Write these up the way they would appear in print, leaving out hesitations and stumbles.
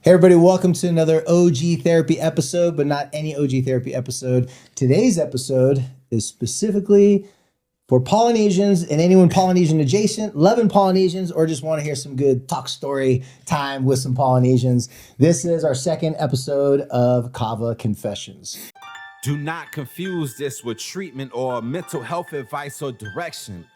Hey everybody, welcome to another OG Therapy episode, but not any OG Therapy episode. Today's episode is specifically for Polynesians and anyone Polynesian adjacent, loving Polynesians, or just want to hear some good talk story time with some Polynesians. This is our second episode of Kava Konfessions. Do not confuse this with treatment or mental health advice or direction.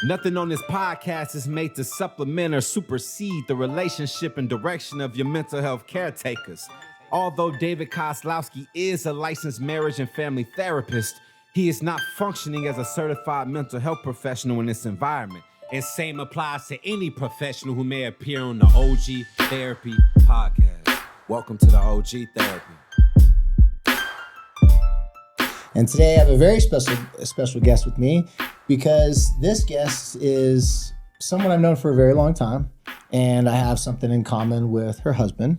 Nothing on this podcast is made to supplement or supersede the relationship and direction of your mental health caretakers. Although David Kozlowski is a licensed marriage and family therapist, he is not functioning as a certified mental health professional in this environment. And same applies to any professional who may appear on the OG Therapy podcast. Welcome to the OG Therapy. And today I have a very special guest with me because this guest is someone I've known for a very long time, and I have something in common with her husband.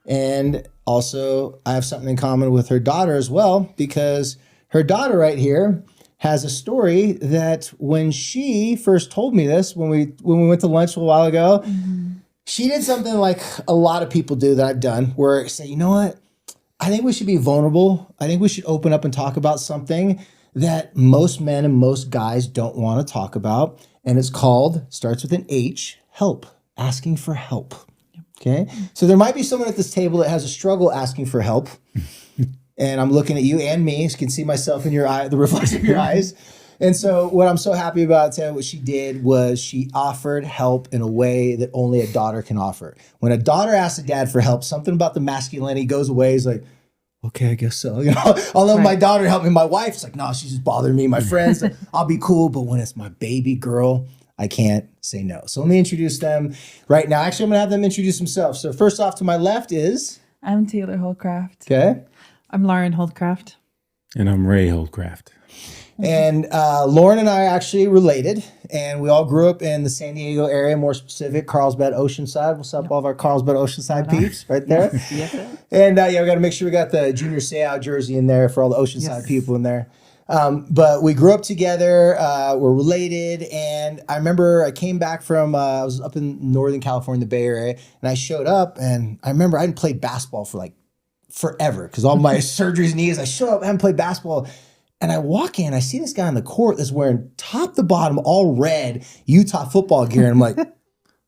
And also I have something in common with her daughter as well, because her daughter right here has a story that when she first told me this, when we went to lunch a while ago, she did something like a lot of people do that I've done, where I say, you know what? I think we should be vulnerable. I think we should open up and talk about something that most men and most guys don't want to talk about. And it's called, starts with an H, help, asking for help. Okay. So there might be someone at this table that has a struggle asking for help. And I'm looking at you and me, so you can see myself in your eye, the reflection of your eyes. And so what I'm so happy about today, what she did was she offered help in a way that only a daughter can offer. When a daughter asks a dad for help, something about the masculinity goes away. He's like, okay, I guess so. You know, although my daughter helped me, my wife's like, no, she's just bothering me. My friends, I'll be cool. But when it's my baby girl, I can't say no. So let me introduce them right now. Actually, I'm gonna have them introduce themselves. So first off to my left is? I'm Taelor Holdcraft. Okay. I'm Loren Holdcraft. And I'm Ray Holdcraft. And Loren and I are actually related, and we all grew up in the San Diego area, more specific, Carlsbad, Oceanside. What's up, all of our Carlsbad, Oceanside peeps right there? Yes, And yeah, we got to make sure we got the Junior Seau jersey in there for all the Oceanside people in there. But we grew up together, we're related, and I remember I came back from, I was up in Northern California, the Bay Area, and I showed up, and I remember I hadn't played basketball for like forever, because all my surgeries, knees, I show up, I haven't played basketball. And I walk in, I see this guy on the court that's wearing top to bottom, all red Utah football gear. And I'm like,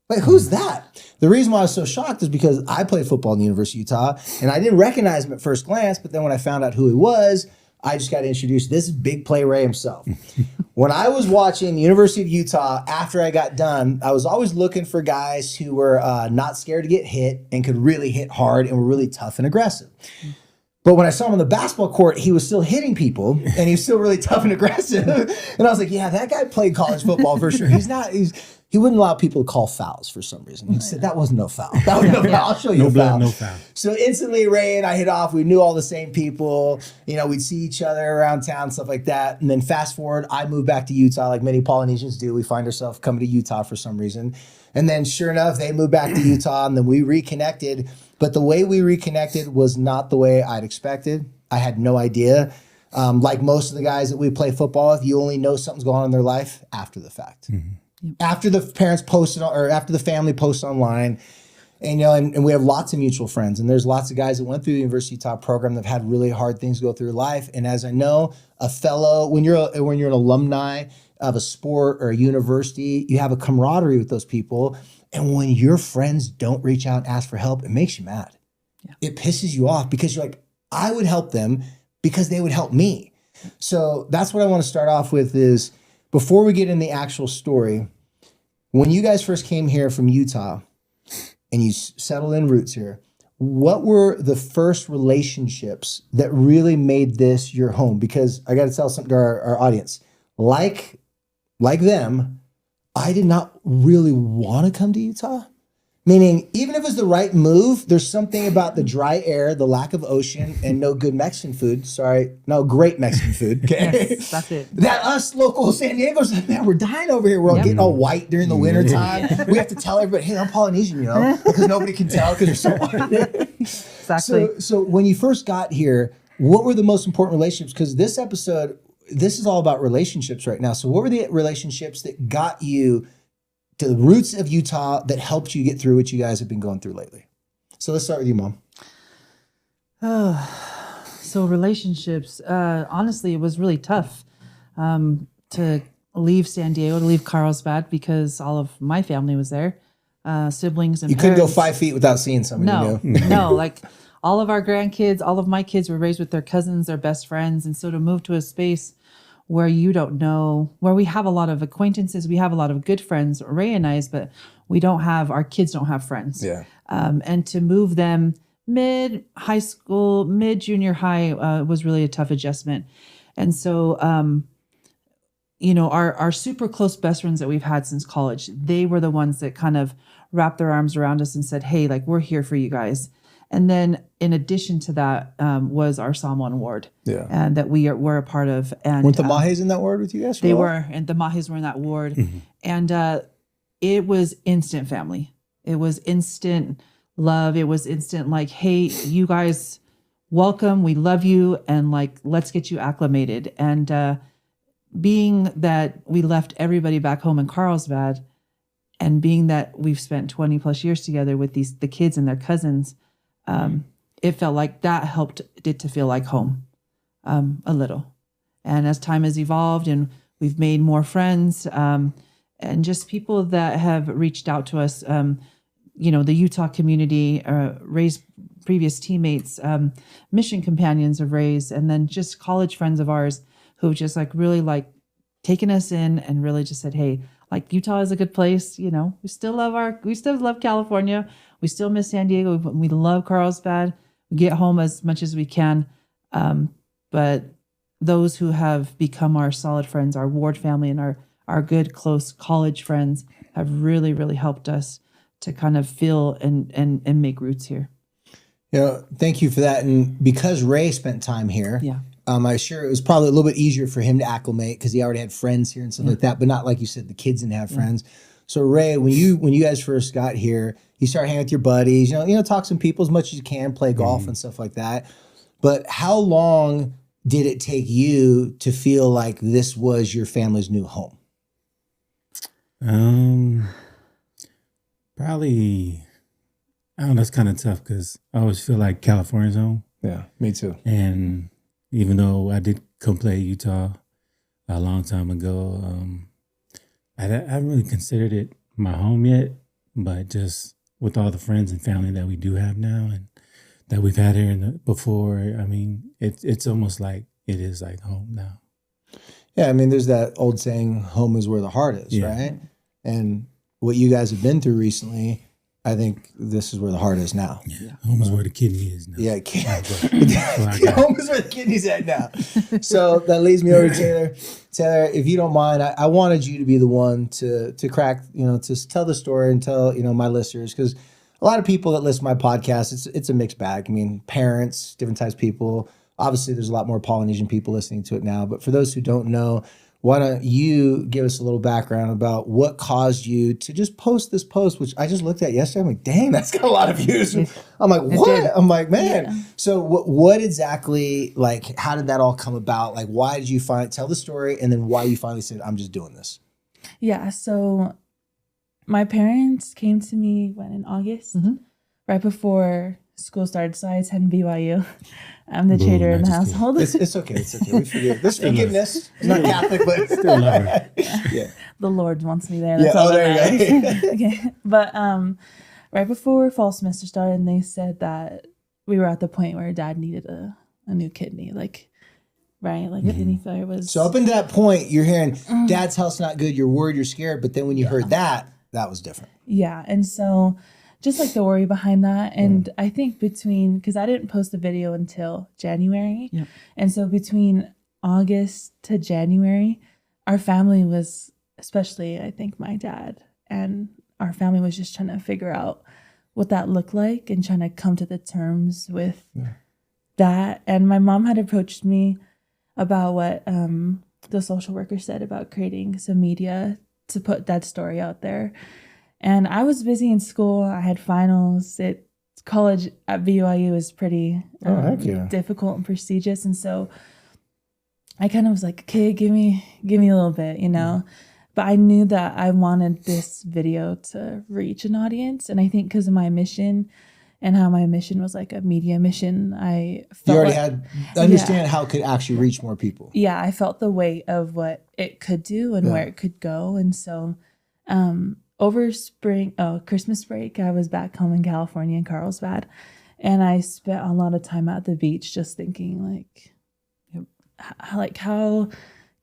wait, who's that? The reason why I was so shocked is because I played football in the University of Utah, and I didn't recognize him at first glance. But then when I found out who he was, I just got introduced. This is Big Play Ray himself. When I was watching the University of Utah, after I got done, I was always looking for guys who were not scared to get hit and could really hit hard and were really tough and aggressive. But when I saw him on the basketball court, he was still hitting people, and he was still really tough and aggressive. And I was like, yeah, that guy played college football for sure. He wouldn't allow people to call fouls for some reason. He said, that wasn't no foul. That was no foul. I'll show you No a blood, foul. no foul. So instantly, Ray and I hit off. We knew all the same people. You know, we'd see each other around town, stuff like that. And then fast forward, I moved back to Utah like many Polynesians do. We find ourselves coming to Utah for some reason. And then sure enough, they moved back to Utah, and then we reconnected. But the way we reconnected was not the way I'd expected. I had no idea. Like most of the guys that we play football with, you only know something's going on in their life after the fact. Mm-hmm. After the parents posted, or after the family posts online. And, you know, and we have lots of mutual friends. And there's lots of guys that went through the University of Utah program that have had really hard things go through their life. And as I know, when you're an alumni of a sport or a university, you have a camaraderie with those people. And when your friends don't reach out and ask for help, it makes you mad. Yeah. It pisses you off because you're like, I would help them because they would help me. So that's what I want to start off with is, before we get in the actual story, when you guys first came here from Utah and you settled in roots here, what were the first relationships that really made this your home? Because I got to tell something to our audience. Like them, I did not really want to come to Utah. Meaning, even if it was the right move, there's something about the dry air, the lack of ocean, and no good Mexican food. Great Mexican food. Okay? Yes, that's it. That us local San Diego's like, man, we're dying over here. We're all getting all white during the winter time. We have to tell everybody, hey, I'm Polynesian, you know, because nobody can tell because they're so white. Exactly. So when you first got here, what were the most important relationships? Because this episode, this is all about relationships right now. So what were the relationships that got you to the roots of Utah that helped you get through what you guys have been going through lately? So let's start with you, Mom. So relationships, honestly, it was really tough to leave San Diego, to leave Carlsbad because all of my family was there, siblings and You couldn't go parents. 5 feet without seeing somebody new. No, like all of our grandkids, all of my kids were raised with their cousins, their best friends. And so to move to a space where you don't know, where we have a lot of acquaintances, we have a lot of good friends, Ray and I's, but our kids don't have friends. Yeah. And to move them mid high school, mid junior high was really a tough adjustment. And so, our super close best friends that we've had since college, they were the ones that kind of wrapped their arms around us and said, hey, like, we're here for you guys. And then in addition to that was our Psalm 1 ward, and that we're a part of. And weren't the Mahis in that ward with you guys? They were, and the Mahis were in that ward. Mm-hmm. And it was instant family. It was instant love. It was instant like, hey, you guys, welcome. We love you. And like, let's get you acclimated. And being that we left everybody back home in Carlsbad, and being that we've spent 20 plus years together with the kids and their cousins, it felt like that helped it to feel like home a little. And as time has evolved and we've made more friends and just people that have reached out to us, the Utah community, Ray's previous teammates, mission companions of Ray's, and then just college friends of ours who've just like really like taken us in and really just said, hey, like Utah is a good place. We still love California. We still miss San Diego. We love Carlsbad. We get home as much as we can. But those who have become our solid friends, our ward family and our good, close college friends have really, really helped us to kind of feel and make roots here. Thank you for that. And because Ray spent time here, I'm sure it was probably a little bit easier for him to acclimate because he already had friends here and stuff like that. But not like you said, the kids didn't have friends. So Ray, when you guys first got here, you start hanging with your buddies, talk to some people as much as you can, play golf and stuff like that. But how long did it take you to feel like this was your family's new home? Probably, I don't know, it's kind of tough because I always feel like California's home. Yeah, me too. And even though I did come play Utah a long time ago, I haven't really considered it my home yet, but just with all the friends and family that we do have now and that we've had here before, I mean, it's almost like it is like home now. Yeah, I mean, there's that old saying, home is where the heart is, right? And what you guys have been through recently, I think this is where the heart is now. Yeah, home is where the kidney is now. Yeah, home is where the kidney's at now. So that leads me over to Taylor. Taylor, if you don't mind, I wanted you to be the one to crack, to tell the story and tell, my listeners, because a lot of people that listen to my podcast, it's a mixed bag. I mean, parents, different types of people. Obviously, there's a lot more Polynesian people listening to it now. But for those who don't know, why don't you give us a little background about what caused you to just post this post, which I just looked at yesterday. I'm like, dang, that's got a lot of views. I'm like, what? I'm like, man. Yeah. So what exactly, like, how did that all come about? Like, why did you tell the story, and then why you finally said, I'm just doing this? Yeah, so my parents came to me in August, right before school started. So I attend BYU. I'm the traitor in the household. It's okay. It's okay. We forgive. There's forgiveness. It's not Catholic, but still love her. Yeah. The Lord wants me there. That's all that matters. Okay. But right before fall semester started, they said that we were at the point where Dad needed a new kidney. Like, right? Like kidney failure was. So up until that point, you're hearing Dad's health's not good. You're worried. You're scared. But then when you heard that was different. Yeah. And so just like the worry behind that. And I think because I didn't post the video until January. Yep. And so between August to January, our family was, especially I think my dad and our family was just trying to figure out what that looked like and trying to come to the terms with that. And my mom had approached me about what the social worker said about creating some media to put that story out there. And I was busy in school. I had finals. College at BYU is pretty difficult and prestigious. And so I kind of was like, okay, give me a little bit, But I knew that I wanted this video to reach an audience. And I think because of my mission and how my mission was like a media mission. I You felt already like, had understand how it could actually reach more people. yeah, I felt the weight of what it could do and where it could go. And so over Christmas break, I was back home in California in Carlsbad, and I spent a lot of time at the beach just thinking how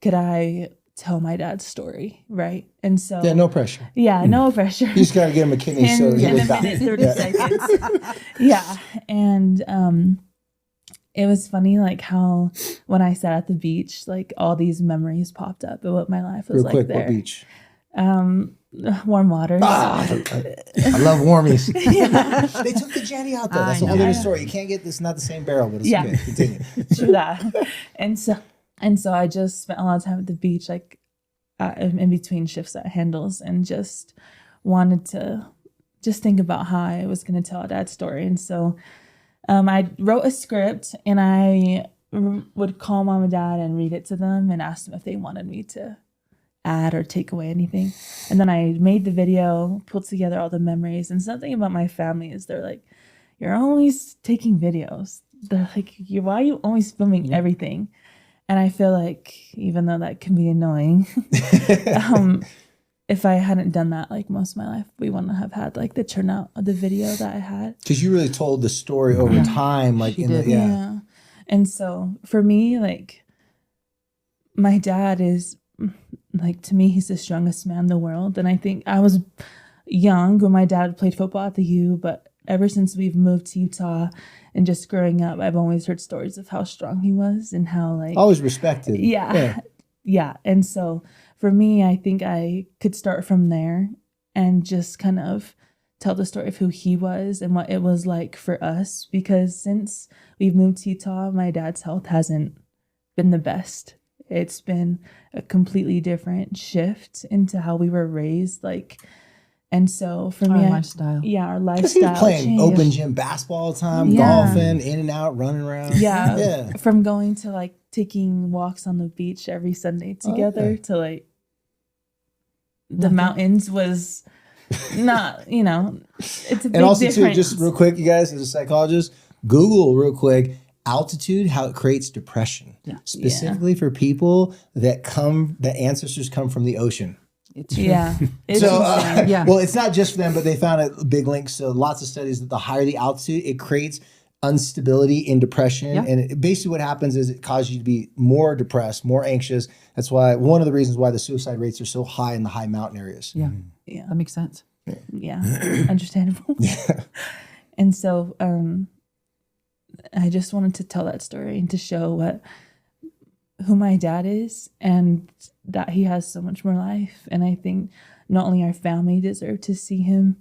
could I tell my dad's story, right? And so Yeah, no pressure. Yeah, no pressure. You just gotta get him a kidney so he in a lives back. minute, 30 seconds. Yeah. And it was funny like how when I sat at the beach, like all these memories popped up of what my life was Real quick, there. what beach? Warm waters. I love warmies. They took the jetty out though. That's a whole other story. You can't get this, not the same barrel, but it's okay. Continue. True that. And so I just spent a lot of time at the beach, like in between shifts at Handles, and just wanted to just think about how I was going to tell Dad's story. And so I wrote a script, and I would call Mom and Dad and read it to them and ask them if they wanted me to add or take away anything. And then I made the video, pulled together all the memories. And something about my family is they're like, you're always taking videos. They're like, why are you always filming everything? And I feel like, even though that can be annoying, if I hadn't done that like most of my life, we wouldn't have had like the turnout of the video that I had. Because you really told the story over time, like Yeah. And so for me, like my dad is like, to me, he's the strongest man in the world. And I think I was young when my dad played football at the U, but ever since we've moved to Utah and just growing up, I've always heard stories of how strong he was and how like always respected. Yeah. And so for me, I think I could start from there and just kind of tell the story of who he was and what it was like for us. Because since we've moved to Utah, my dad's health hasn't been the best. It's been a completely different shift into how we were raised. Like, and so for me, our lifestyle. Our lifestyle. Because he was playing changed. open gym basketball all the time, golfing, in and out, running around. Yeah. From going to like taking walks on the beach every Sunday together to like the mountains was not, it's a big And also difference. too, just real quick, you guys, as a psychologist, Google real quick, altitude, how it creates depression. Specifically for people that ancestors come from the ocean. It's Well, it's not just for them, but they found a big link. So lots of studies that the higher the altitude, it creates instability and depression. And basically what happens is it causes you to be more depressed, more anxious. That's why one of the reasons why the suicide rates are so high in the high mountain areas. Yeah. That makes sense. Yeah. Understandable. And so I just wanted to tell that story and to show who my dad is and that he has so much more life. And I think not only our family deserve to see him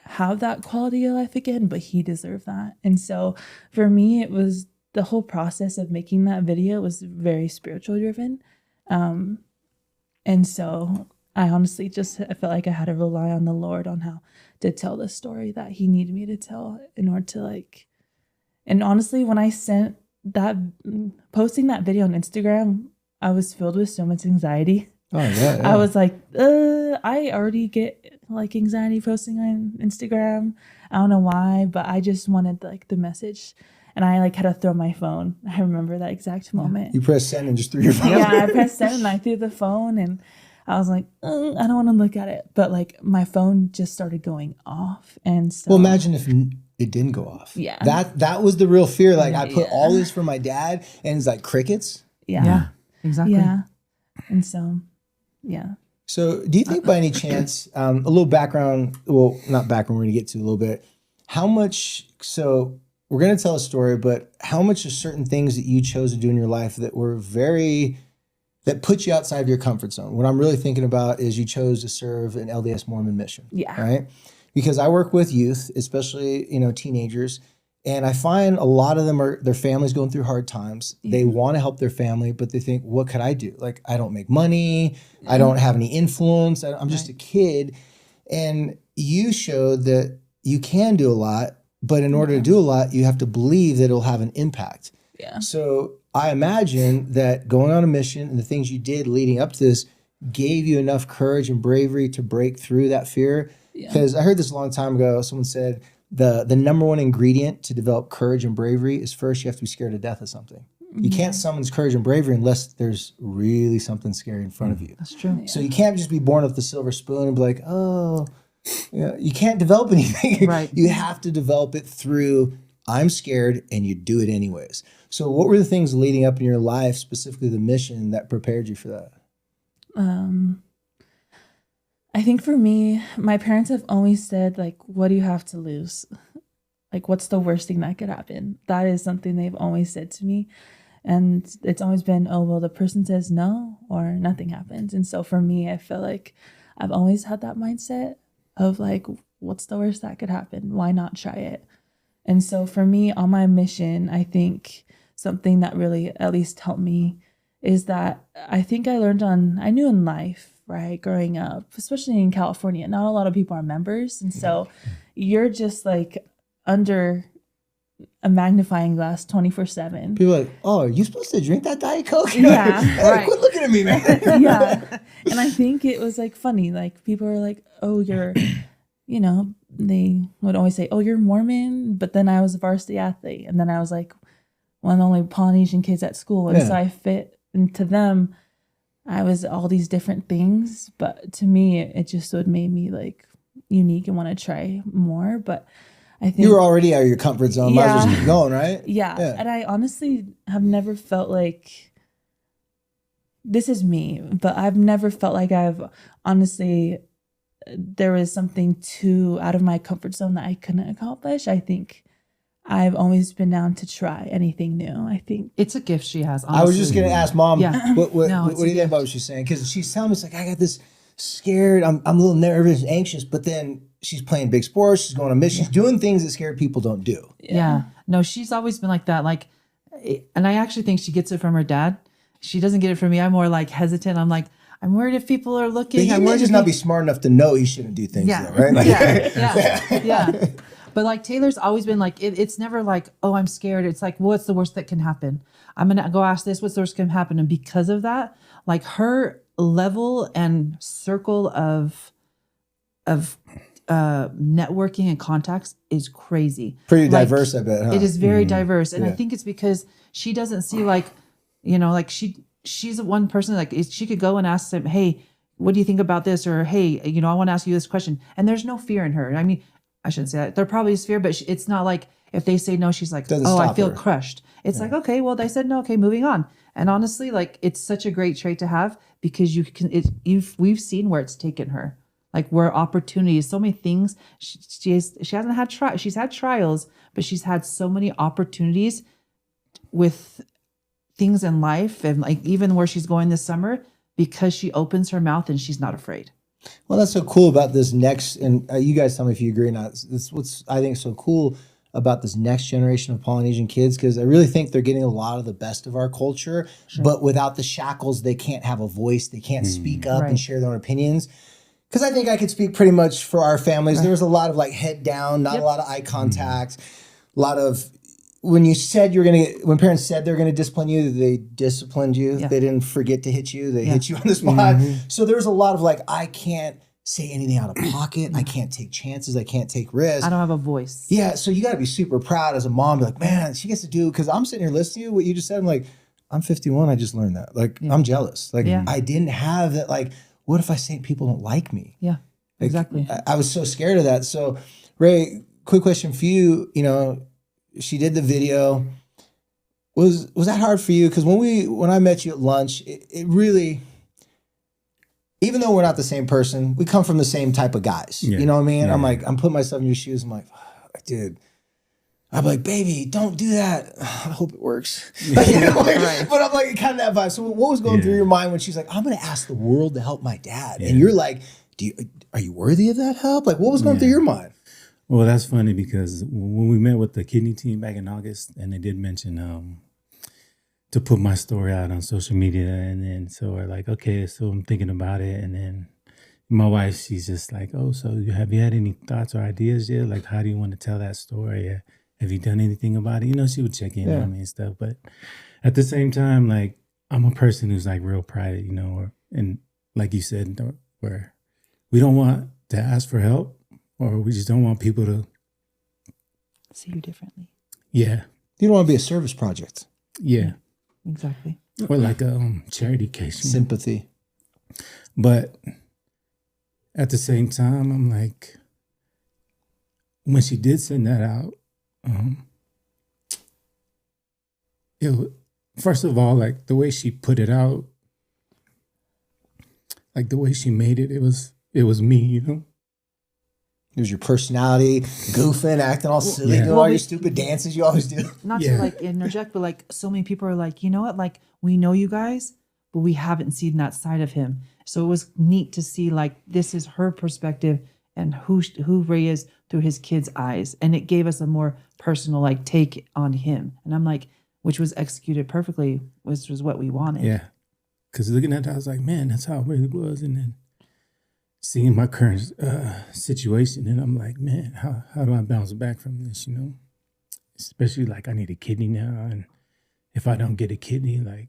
have that quality of life again, but he deserved that. And so for me, it was the whole process of making that video was very spiritual driven. And so I honestly I felt like I had to rely on the Lord on how to tell the story that he needed me to tell in order to and honestly, when I sent posting that video on Instagram, I was filled with so much anxiety. I was like, I already get like anxiety posting on Instagram. I don't know why, but I just wanted the message, and I had to throw my phone. I remember that exact moment. You press send and just threw your phone. Yeah, I pressed send and I threw the phone, and I was like, I don't want to look at it. But my phone just started going off. And so, well, imagine if it didn't go off. Yeah. That was the real fear. I put all this for my dad, and it's like crickets. Yeah, exactly. Yeah. And so, yeah. So do you think by any chance, a little background, well, not background, we're going to get to a little bit, how much, so we're going to tell a story, but how much of certain things that you chose to do in your life that were that put you outside of your comfort zone? What I'm really thinking about is you chose to serve an LDS Mormon mission. Yeah. Right? Because I work with youth, especially, teenagers, and I find a lot of them their families going through hard times. Yeah. They want to help their family, but they think, what could I do? I don't make money. I don't have any influence. I'm just a kid. And you showed that you can do a lot, but in order to do a lot, you have to believe that it'll have an impact. Yeah. So I imagine that going on a mission and the things you did leading up to this gave you enough courage and bravery to break through that fear Because I heard this a long time ago. Someone said the number one ingredient to develop courage and bravery is first you have to be scared to death of something. You can't summon courage and bravery unless there's really something scary in front of you. That's true. So you can't just be born with the silver spoon and be like, oh, yeah. You can't develop anything. Right. You have to develop it through I'm scared and you do it anyways. So what were the things leading up in your life, specifically the mission, that prepared you for that? I think for me, my parents have always said, like, what do you have to lose? Like, what's the worst thing that could happen? That is something they've always said to me. And it's always been, oh, well, the person says no or nothing happens. And so for me, I feel like I've always had that mindset of like, what's the worst that could happen? Why not try it? And so for me on my mission, I think something that really at least helped me is that I think I knew in life, right, growing up, especially in California, not a lot of people are members. And so you're just like under a magnifying glass 24/7. People are like, oh, are you supposed to drink that Diet Coke? Yeah, Hey, right. quit looking at me, man. Yeah. And I think it was like funny. Like people were like, oh, you're, they would always say, oh, you're Mormon. But then I was a varsity athlete. And then I was like one of the only Polynesian kids at school. And so I fit into them. I was all these different things. But to me, it just would made me like unique and want to try more. But I think You were already out of your comfort zone. Might as well just keep going, right? Yeah. And I honestly have never felt like this is me, but I've never felt like there was something too out of my comfort zone that I couldn't accomplish. I think I've always been down to try anything new. I think It's a gift she has. Honestly. I was just going to ask Mom, Yeah. what No, do it's you a think about what she's saying? Because she's telling me, it's like, I got this scared. I'm a little nervous and anxious, but then she's playing big sports. She's going on missions. She's doing things that scared people don't do. Yeah. No, she's always been like that. Like, and I actually think she gets it from her dad. She doesn't get it from me. I'm more like hesitant. I'm like, I'm worried if people are looking. But he I'm may worried just if not be smart enough to know he shouldn't do things, Yeah. though, right? Like, yeah. But like Taylor's always been like, it's never like, oh, I'm scared. It's like, what's the worst that can happen? I'm going to go ask this, what's the worst that can happen? And because of that, like her level and circle of networking and contacts is crazy. Pretty Like, diverse, I bet, huh? It is very diverse. And I Yeah. think it's because she doesn't see like, like she's one person, like she could go and ask them, hey, what do you think about this? Or, hey, I want to ask you this question. And there's no fear in her. I mean, I shouldn't say that. There probably is fear, but it's not like if they say no, she's like, Doesn't oh, I stop feel her. crushed. It's like, okay, well, they said no. Okay, moving on. And honestly, like it's such a great trait to have because we've seen where it's taken her, like where opportunities, so many things she hasn't had she's had trials, but she's had so many opportunities with things in life and like even where she's going this summer because she opens her mouth and she's not afraid. Well, that's so cool about this next, and you guys tell me if you agree or not. This what's I think so cool about this next generation of Polynesian kids, because I really think they're getting a lot of the best of our culture, but without the shackles, they can't have a voice. They can't speak up and share their own opinions. Because I think I could speak pretty much for our families. There was a lot of like head down, not a lot of eye contact, a lot of when parents said they're going to discipline you, they disciplined you. Yeah. They didn't forget to hit you. They hit you on the spot. So there was a lot of like, I can't say anything out of pocket. I can't take chances. I can't take risks. I don't have a voice. Yeah. So you got to be super proud as a mom. Be like, man, she gets to do, because I'm sitting here listening to you, what you just said. I'm like, I'm 51. I just learned that. Like, I'm jealous. Like, I didn't have that. Like, what if I say people don't like me? Yeah, Like, exactly. I was so scared of that. So, Ray, quick question for you. She did the video. Was that hard for you? Because when I met you at lunch, it really, even though we're not the same person, we come from the same type of guys. Yeah. You know what I mean? Yeah. I'm like, I'm putting myself in your shoes. I'm like, dude. I'm like, baby, don't do that. I hope it works. But I'm like, kind of that vibe. So what was going through your mind when she's like, I'm going to ask the world to help my dad? And you're like, are you worthy of that help? Like, what was going through your mind? Well, that's funny because when we met with the kidney team back in August, and they did mention to put my story out on social media, and then so we're like, okay, so I'm thinking about it, and then my wife, she's just like, oh, so have you had any thoughts or ideas yet? Like, how do you want to tell that story? Have you done anything about it? She would check in on me and stuff, but at the same time, like I'm a person who's like real private, and like you said, where we don't want to ask for help. or we just don't want people to. See you differently. Yeah. You don't want to be a service project. Yeah. Exactly. Or like a charity case. Sympathy. But at the same time, I'm like, when she did send that out, first of all, like the way she put it out, like the way she made it, it was me, you know? It was your personality, goofing, acting all silly, Yeah. doing all your stupid dances you always do. Not Yeah. to like interject, but like so many people are like, you know what? Like we know you guys, but we haven't seen that side of him. So it was neat to see like this is her perspective and who Ray is through his kids' eyes, and it gave us a more personal like take on him. And I'm like, which was executed perfectly, which was what we wanted. Yeah. Because looking at that, I was like, man, that's how it really was. And then seeing my current situation, and I'm like, man, how do I bounce back from this, you know? Especially like I need a kidney now. And if I don't get a kidney, like,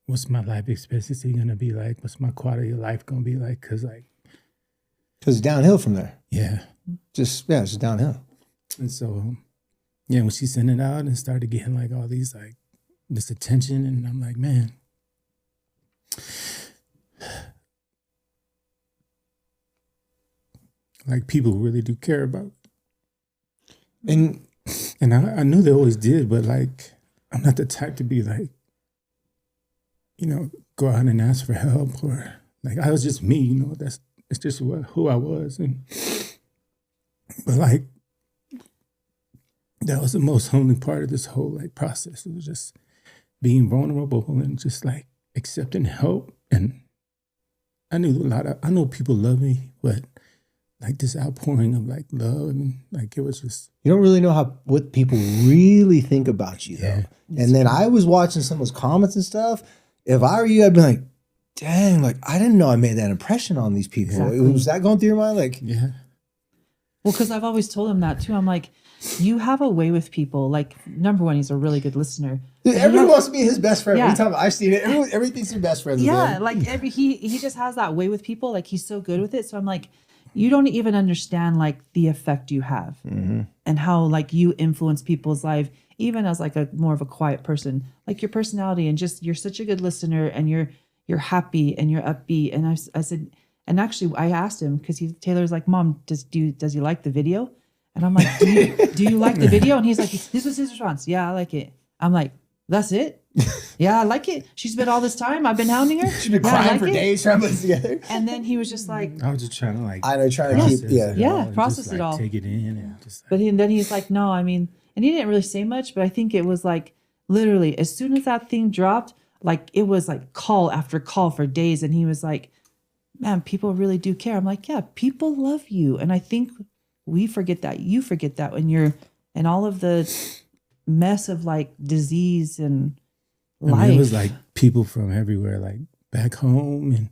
what's my life expectancy going to be like? What's my quality of life going to be like? Because it's downhill from there. yeah. It's just downhill. And so, yeah, when she sent it out and started getting like all these, like, this attention, and I'm like, man, like people really do care about it. And I knew they always did, but like, I'm not the type to be like, you know, go out and ask for help, or like, I was just me, you know, it's just who I was. But like, that was the most humbling part of this whole like process. It was just being vulnerable and just like accepting help. And I know people love me, but like this outpouring of like love, and like it was just, You don't really know what people really think about you, though. Yeah. And then I was watching some of those comments and stuff. If I were you, I'd be like, dang, like I didn't know I made that impression on these people. Exactly. Was that going through your mind? Like, yeah. Well, because I've always told him that too. I'm like, you have a way with people. Like, number one, he's a really good listener. everyone wants to be his best friend. Yeah. Every time I've seen it, everything's your best friend. Yeah, like he just has that way with people. Like he's so good with it. So I'm like, you don't even understand like the effect you have and how like you influence people's life, even as like a more of a quiet person. Like your personality and just you're such a good listener, and you're happy and you're upbeat. And I said, and actually I asked him because Taylor's like, Mom, does he like the video? And I'm like, do you like the video? And he's like, this was his response. Yeah, I like it. I'm like, that's it? Yeah, I like it. She's been all this time. I've been hounding her. She's been Yeah, I crying like for it. days trying to put it together. And then he was just like, I was just trying to like, I know, trying to keep, process it all. Take it in and just like, but then he's like, no, I mean, and he didn't really say much, but I think it was like literally as soon as that thing dropped, like it was like call after call for days. And he was like, man, people really do care. I'm like, yeah, people love you. And I think we forget that. You forget that when you're in all of the mess of like disease and life. it was like people from everywhere, like back home, and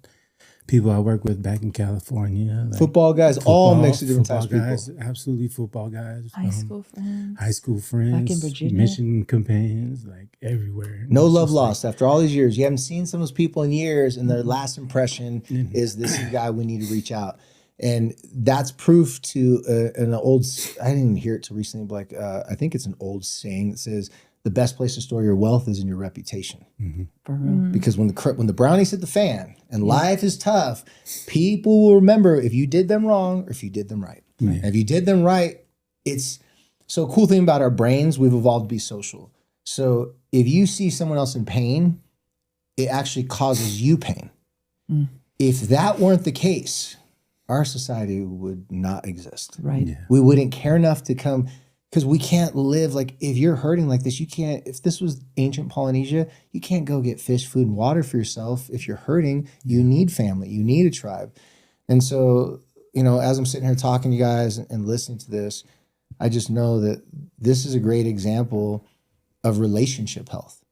people I work with back in California. Like Football guys, all mixed with different types of football people. guys, absolutely football guys. High school friends. High school friends. in Virginia. Mission companions, like everywhere. No It's love just like, lost after all these years. You haven't seen some of those people in years, and their last impression is this is the guy we need to reach out. And that's proof to an old, I didn't even hear it till recently, but like, I think it's an old saying that says, the best place to store your wealth is in your reputation. For real. Because when the brownies hit the fan and life is tough, people will remember if you did them wrong or if you did them right. And if you did them right, it's so a cool thing about our brains, we've evolved to be social. So if you see someone else in pain, it actually causes you pain. If that weren't the case, our society would not exist. Right. Yeah. We wouldn't care enough to come, because we can't live like, if you're hurting like this, you can't, if this was ancient Polynesia, you can't go get fish, food, and water for yourself. If you're hurting, you need family, you need a tribe. And so, you know, as I'm sitting here talking to you guys and listening to this, I just know that this is a great example of relationship health.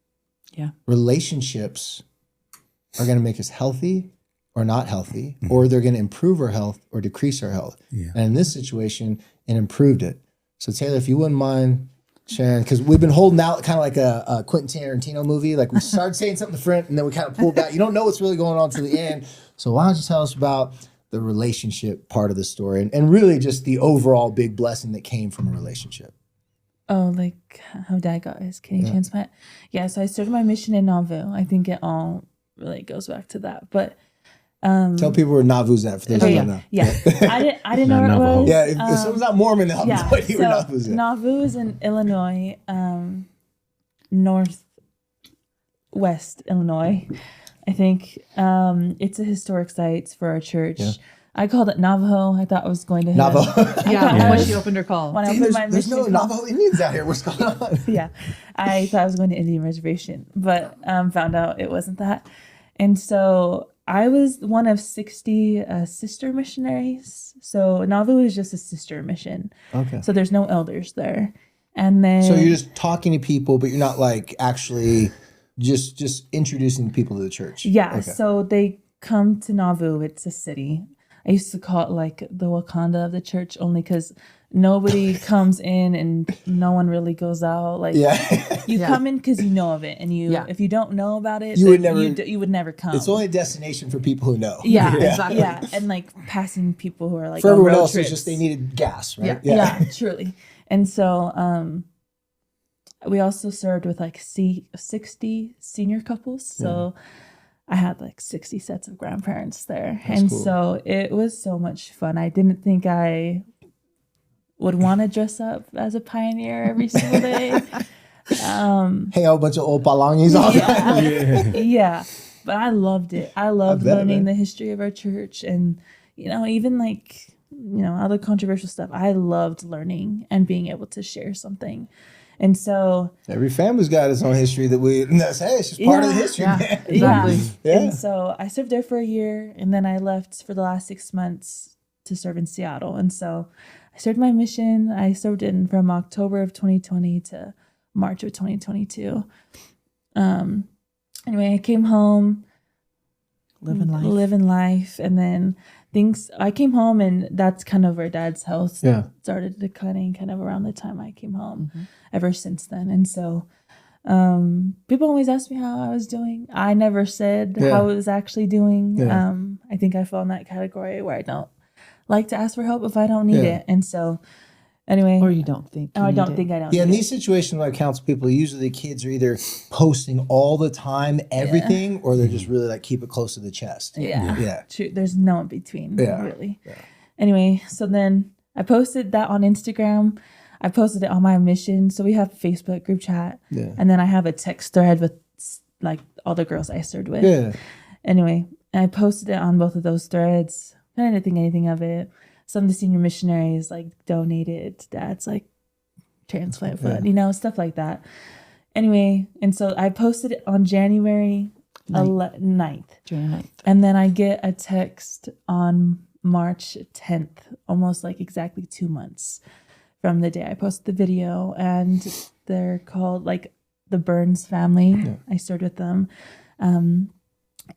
Yeah. Relationships are going to make us healthy or not healthy, or they're going to improve our health or decrease our health. Yeah. And in this situation, it improved it. So Taylor, if you wouldn't mind sharing, because we've been holding out kind of like a Quentin Tarantino movie. Like we started saying something different and then we kind of pulled back. You don't know what's really going on to the end. So why don't you tell us about the relationship part of the story, and really just the overall big blessing that came from a relationship. Oh, like how dad got his kidney transplant. Yeah, so I started my mission in Nauvoo. I think it all really goes back to that. But tell people where Nauvoo's at for those who don't know. yeah. I didn't know where it Navajo. was. Yeah, if someone's not Mormon, they'll have Yeah, no idea where so Nauvoo's at. Nauvoo is in Illinois, northwest Illinois. I think it's a historic site for our church. Yeah. I called it Navajo. I thought I was going to Navajo. Yeah, when she opened her call. When I Hey, opened my there's no mission call. Navajo Indians out here. What's going on? Yeah, I thought I was going to Indian reservation, but found out it wasn't that. And so I was one of 60 sister missionaries. So Nauvoo is just a sister mission. Okay. So there's no elders there. And then So you're just talking to people, but you're not like actually just introducing people to the church. yeah, Okay. so they come to Nauvoo. It's a city. I used to call it like the Wakanda of the church, only because nobody comes in and no one really goes out. Like Yeah. you come in because you know of it, and if you don't know about it, You then would never- you would never come. It's only a destination for people who know. yeah, exactly. Yeah, and like passing people who are like For on everyone road else, trips. it's just they needed gas, right? Yeah, truly. And so we also served with like 60 senior couples. So I had like 60 sets of grandparents there. And cool. so it was so much fun. I didn't think I would want to dress up as a pioneer every single day. Hang out a bunch of old palangis all Yeah. Yeah. But I loved it. I loved bet, learning man. the history of our church, and, even like, other controversial stuff. I loved learning and being able to share something. And so, Every family's got its own history that's hey, it's just part of the Yeah. history, Yeah. man. Exactly. Yeah. And so I served there for a year, and then I left for the last 6 months to serve in Seattle. And so I started my mission. I served in from October of 2020 to March of 2022. Anyway, I came home, living life, and then I came home, and that's kind of where Dad's health started declining kind of around the time I came home. Ever since then. And so people always ask me how I was doing. I never said how I was actually doing. Yeah. I think I fall in that category where I don't like to ask for help if I don't need it. And so anyway, Or you don't think. I don't think I don't Yeah, in need these situations when I counsel people, usually the kids are either posting all the time, everything, or they're just really like keep it close to the chest. it. Yeah. Yeah. True. There's no in between, Yeah. really. Yeah. Anyway, so then I posted that on Instagram. I posted it on my mission. So we have a Facebook group chat. Yeah. And then I have a text thread with like all the girls I served with. Yeah. Anyway, I posted it on both of those threads. I didn't think anything of it. Some of the senior missionaries like donated to Dad's like transplant fund, stuff like that. Anyway, and so I posted it on January 9th. And then I get a text on March 10th, almost like exactly 2 months from the day I posted the video. And they're called like the Burns family. Yeah. I served with them.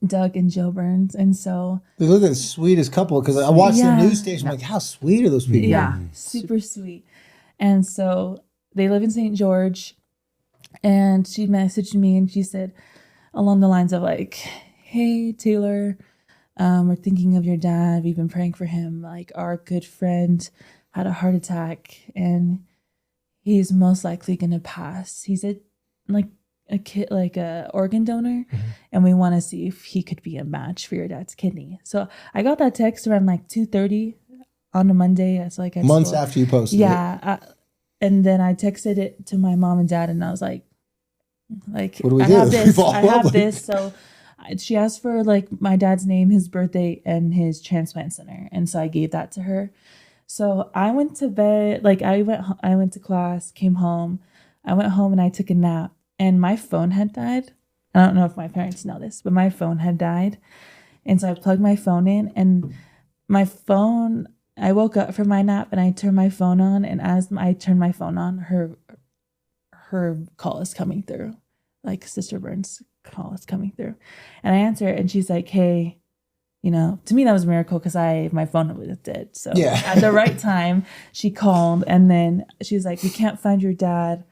Doug and Joe Burns. And so They look like the sweetest couple because I watched the news station. I'm like, how sweet are those people? Yeah. super sweet. And so they live in St. George, and she messaged me and she said along the lines of like, hey, Taylor, we're thinking of your dad. We've been praying for him. Like, our good friend had a heart attack and he's most likely going to pass. He's a kid, like a organ donor, and we want to see if he could be a match for your dad's kidney. So I got that text around like 2:30 on a Monday. It's like Months after you posted it. yeah. And then I texted it to my mom and dad, and I was like, What do we I do? have this. Follow I up? have this. So she asked for like my dad's name, his birthday, and his transplant center, and so I gave that to her. So I went to bed. Like I went to class, came home. I went home and I took a nap, and my phone had died. I don't know if my parents know this, but my phone had died, and so I plugged my phone in, and my phone. I woke up from my nap and I turned my phone on, and as I turned my phone on, her call is coming through, like Sister Burns' call is coming through, and I answer it, and she's like, "Hey, to me that was a miracle because my phone was dead. So at the right time, she called, and then she was like, "We can't find your dad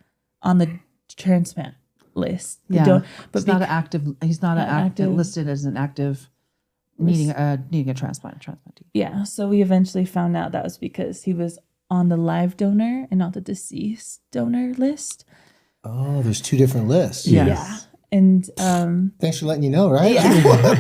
on the transplant list." Yeah, but he's not an active. He's not an active listed as an active needing a transplant. Yeah. So we eventually found out that was because he was on the live donor and not the deceased donor list. Oh, there's 2 different lists. Yes. Yeah. And Thanks for letting you know, right? Yeah.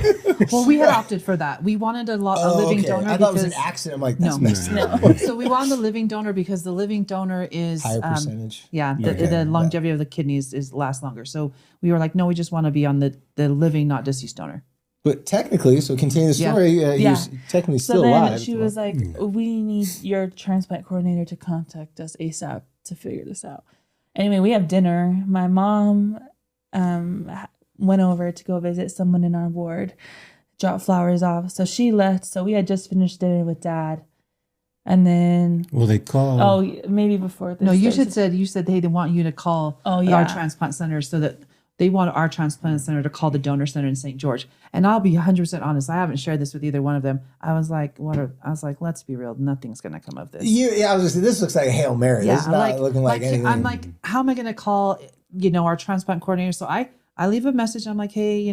Well, we had opted for that. We wanted a living donor. I thought it was an accident. I'm like, that's messed up. no. So we wanted the living donor because the living donor is Higher percentage. Yeah, the longevity of the kidneys is lasts longer. So we were like, no, we just want to be on the living, not deceased donor. But technically, so continue the story. He's technically So still then alive. she was like, we need your transplant coordinator to contact us ASAP to figure this out. Anyway, we have dinner. My mom went over to go visit someone in our ward, drop flowers off. So she left. So we had just finished dinner with Dad. And then They called. oh, maybe before this. No, you said they want you to call our transplant center so that they want our transplant center to call the donor center in St. George. And I'll be 100% honest. I haven't shared this with either one of them. I was like, let's be real. Nothing's going to come of this. I was just saying, this looks like a Hail Mary. This is not looking like anything. I'm like, how am I going to call, our transplant coordinator? So I leave a message. I'm like, hey,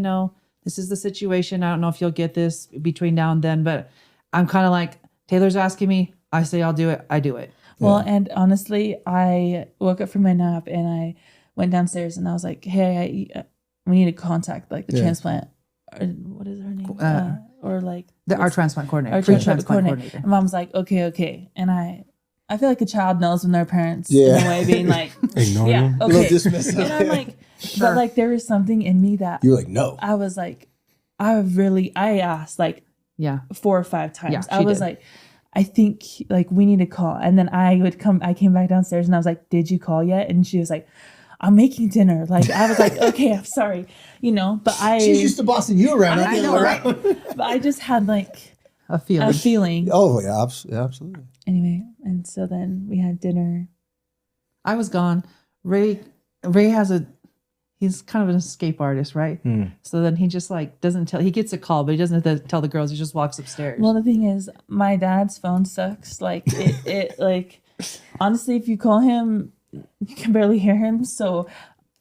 this is the situation. I don't know if you'll get this between now and then, but I'm kind of like, Taylor's asking me. I say, I'll do it. I do it. Well, and honestly, I woke up from my nap and I went downstairs and I was like, hey, we need to contact the transplant. Or what is her name? Our transplant coordinator. Our transplant coordinator. And Mom's like, okay. And I feel like a child knows when their parents in a way being like, Ignore them. okay. A little dismissive. And I'm like, but like there was something in me that You're like, no. I was like, I asked 4 or 5 times. Yeah, I was did. like, I think we need to call. And then I came back downstairs and I was like, did you call yet? And she was like, I'm making dinner. I was like, okay, I'm sorry, but She's used to bossing you around. I know, right? but I just had A feeling. Oh, yeah, absolutely. Anyway, and so then we had dinner. I was gone. Ray he's kind of an escape artist, right? So then he just doesn't tell, he gets a call, but he doesn't have to tell the girls. He just walks upstairs. Well, the thing is, my dad's phone sucks. Honestly, if you call him, you can barely hear him. So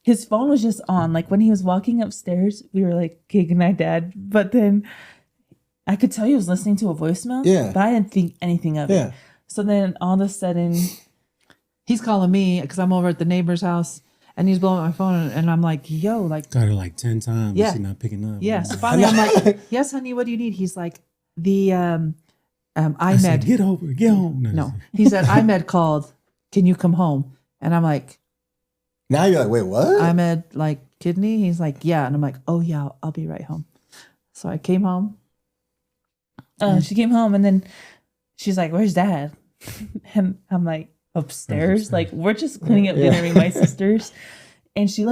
his phone was just on. When he was walking upstairs, we were like, okay, good night, Dad. But then I could tell he was listening to a voicemail. Yeah. But I didn't think anything of it. So then all of a sudden, he's calling me because I'm over at the neighbor's house and he's blowing up my phone and I'm like, yo, Got her 10 times. Yeah. She's not picking up. yeah. So finally I'm like, yes, honey, what do you need? He's like, the I said, IMED. get home. No, he said, IMED called. Can you come home? And I'm like, now you're like, wait, what? IMED, kidney? He's like, yeah. And I'm like, oh, yeah, I'll be right home. So I came home. she came home and then she's like, where's Dad? And I'm like, upstairs. We're just cleaning up dinner with my sisters. And she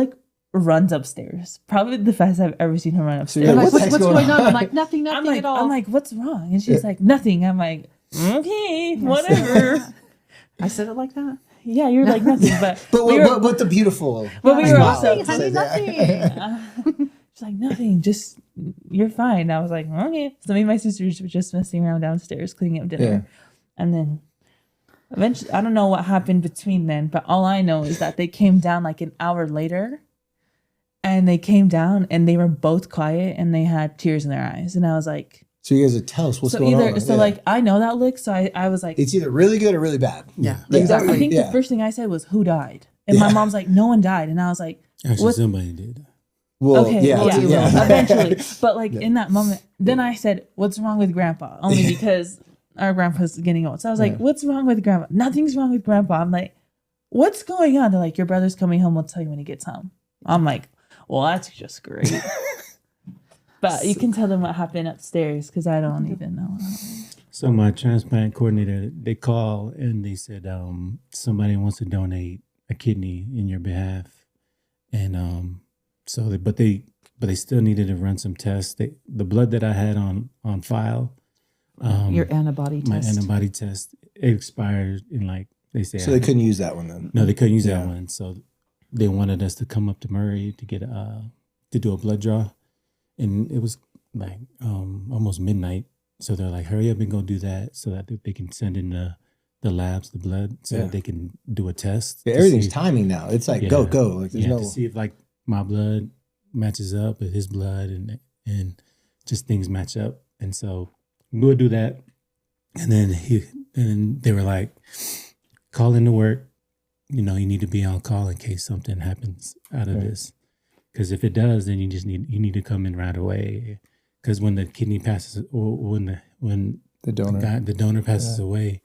runs upstairs. Probably the fastest I've ever seen her run upstairs. Yeah, I'm like, what the what's heck's going going on? I'm like, nothing at all. I'm like, what's wrong? And she's like, nothing. I'm like, okay, whatever. I said it like that. Yeah, you're like nothing, but But the beautiful. But we were also Nothing, honey, nothing. she's like, nothing, just you're fine. I was like, okay. So me and my sisters were just messing around downstairs cleaning up dinner, and then eventually, I don't know what happened between then, but all I know is that they came down an hour later, and they came down and they were both quiet and they had tears in their eyes, and I was like. So you guys would tell us what's going on. So I know that look. So I was like, it's either really good or really bad. Yeah, exactly. I think the first thing I said was, "Who died?" And my mom's like, "No one died." And I was like, Actually, somebody did. Well, okay, yeah. Eventually. But in that moment, then I said, "What's wrong with Grandpa?" Only because our grandpa's getting old. So I was like, "What's wrong with Grandpa?" Nothing's wrong with Grandpa. I'm like, "What's going on?" They're like, "Your brother's coming home. We'll tell you when he gets home." I'm like, "Well, that's just great." But you can tell them what happened upstairs because I don't even know. So my transplant coordinator, they called and they said somebody wants to donate a kidney in your behalf, and but they still needed to run some tests. The blood that I had on file, your antibody my test. antibody test, it expired in they say. So they couldn't use that one then. No, they couldn't use that one. So they wanted us to come up to Murray to get to do a blood draw. And it was almost midnight. So they're like, hurry up and go do that so that they can send in the labs, the blood, so that they can do a test. Yeah, everything's timing now. It's like, go. There's to see if my blood matches up with his blood and just things match up. And so we would do that. And then they were like, call into work. You know, you need to be on call in case something happens out of this. Because if it does, then you need to come in right away. Because when the kidney passes, or when the donor passes away,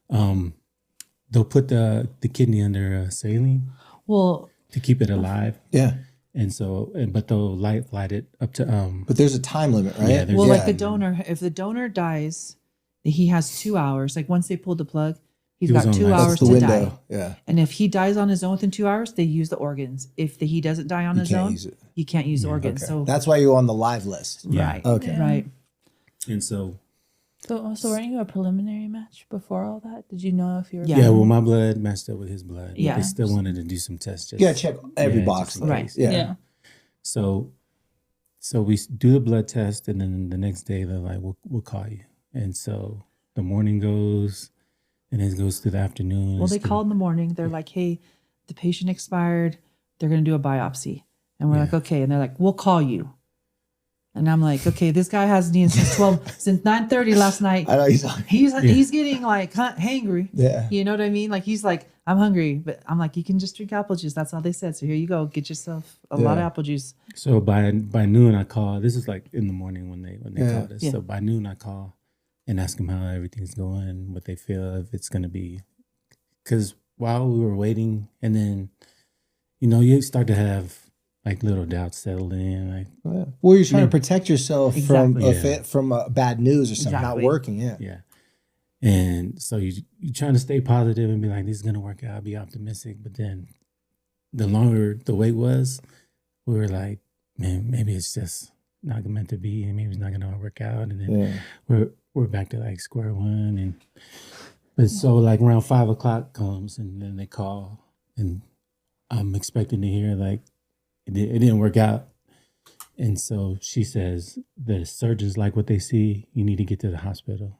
they'll put the kidney under saline. Well, to keep it alive. Yeah. And so, but they'll light it up to. But there's a time limit, right? Yeah, well, like the donor, if the donor dies, he has 2 hours. Like once they pull the plug, he's got 2 hours to die. Yeah. And if he dies on his own within 2 hours, they use the organs. If he doesn't die on his own, you can't use the organs. Okay. So that's why you're on the live list. Yeah. Right. Okay. Yeah. Right. And so. So weren't you a preliminary match before all that? Did you know if you were? Yeah. Well, my blood matched up with his blood. Yeah. They still wanted to do some tests. You gotta check every box. Right. Yeah. So we do the blood test, and then the next day they're like, "We'll call you." And so the morning goes, and it goes through the afternoon. Well, they called in the morning. They're like, "Hey, the patient expired. They're going to do a biopsy." And we're like, "Okay." And they're like, "We'll call you." And I'm like, "Okay, this guy hasn't eaten since 9:30 last night. I know He's getting like hangry. Yeah. You know what I mean? Like he's like, I'm hungry, but I'm like, you can just drink apple juice. That's all they said. So here you go, get yourself a lot of apple juice. So by noon I call. This is like in the morning when they called us. Yeah. So by noon I call and ask them how everything's going, what they feel, if it's going to be. Because while we were waiting, and then, you know, you start to have like little doubts settled in. Like, well, you're trying to protect yourself Exactly. from bad news or something not working. Yeah. Yeah. And so you're trying to stay positive and be like, this is going to work out, be optimistic. But then the longer the wait was, we were like, man, maybe it's just not meant to be, and maybe it's not going to work out. And then we're back to like square one. But so like around 5 o'clock comes, and then they call, and I'm expecting to hear like it didn't work out. And so she says, the surgeons like what they see, you need to get to the hospital.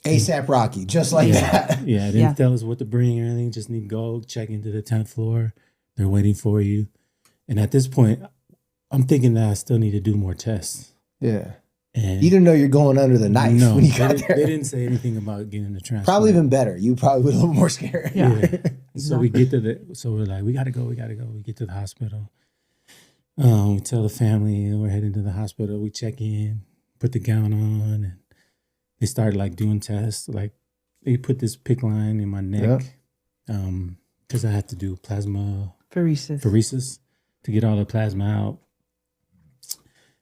ASAP Rocky, just like that. Yeah, they didn't tell us what to bring or anything. Just need to go check into the 10th floor. They're waiting for you. And at this point, I'm thinking that I still need to do more tests. Yeah. And you didn't know you're going under the knife when you got there. They didn't say anything about getting the transplant. Probably even better. You probably were a little more scared. Yeah. So we get to so we're like, we gotta go. We get to the hospital. We tell the family we're heading to the hospital. We check in, put the gown on, and they start like doing tests. Like they put this PICC line in my neck because I had to do pheresis to get all the plasma out.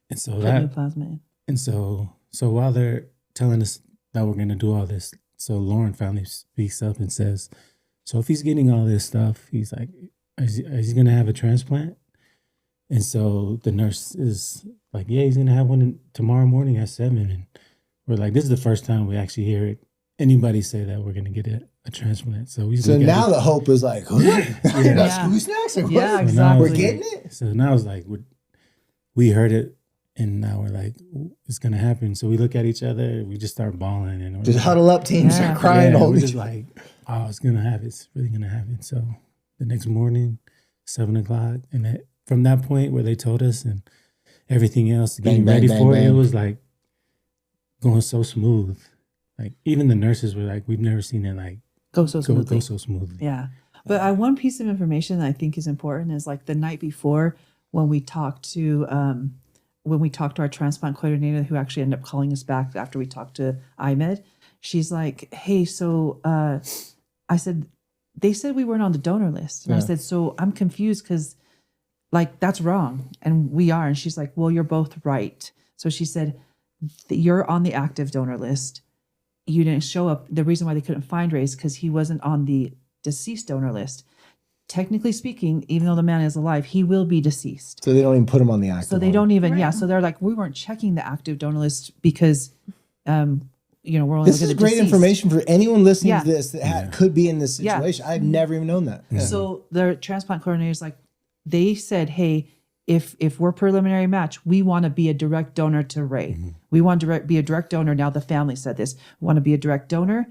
And so so while they're telling us that we're gonna do all this, so Loren finally speaks up and says, "So if he's getting all this stuff, he's like, is he gonna have a transplant?" And so the nurse is like, "Yeah, he's gonna have one tomorrow morning at 7." And we're like, this is the first time we actually hear anybody say that we're gonna get a transplant. So now the hope is like, who's next? Like, exactly. We're getting it. So now it's like we heard it, and now we're like, it's gonna happen. So we look at each other, we just start bawling, and we're just huddle up, teams, start crying. We're just like, oh, it's gonna happen. It's really gonna happen. So the next morning, 7 o'clock, and from that point where they told us and everything else, getting ready for it, it was like going so smooth. Like even the nurses were like, we've never seen it like go so smoothly. Yeah. But one piece of information that I think is important is like the night before when we talked to our transplant coordinator, who actually ended up calling us back after we talked to IMED. She's like, "Hey, so I said they said we weren't on the donor list," and I said, "So I'm confused because like that's wrong, and we are." And she's like, "Well, you're both right." So she said, "You're on the active donor list. You didn't show up. The reason why they couldn't find Ray is because he wasn't on the deceased donor list. Technically speaking, even though the man is alive, he will be deceased. So they don't even put him on the active. So they don't even, So they're like, we weren't checking the active donor list because, we're only this is great information for anyone listening to this that could be in this situation. I've never even known that. Yeah. So the transplant coordinator is like, they said, hey, if we're preliminary match, we want to be a direct donor to Ray. Mm-hmm. We want to be a direct donor. Now the family said this. We want to be a direct donor.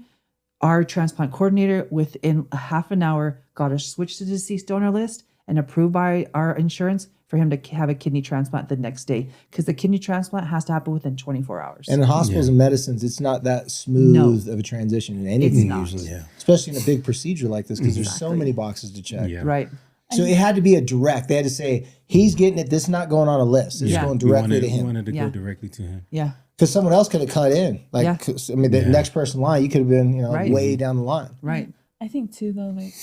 Our transplant coordinator, within a half an hour, got us switched to the deceased donor list and approved by our insurance for him to have a kidney transplant the next day, because the kidney transplant has to happen within 24 hours. And in hospitals and medicines, it's not that smooth of a transition in anything not. usually, especially in a big procedure like this, because there's so many boxes to check. Yeah. Right. So it had to be a direct. They had to say, he's getting it. This is not going on a list. This is going directly to We him. wanted to go directly to him. Yeah. Because someone else could have cut in. Like, 'cause, I mean, the next person in line, you could have been, way down the line. Right. I think too though, like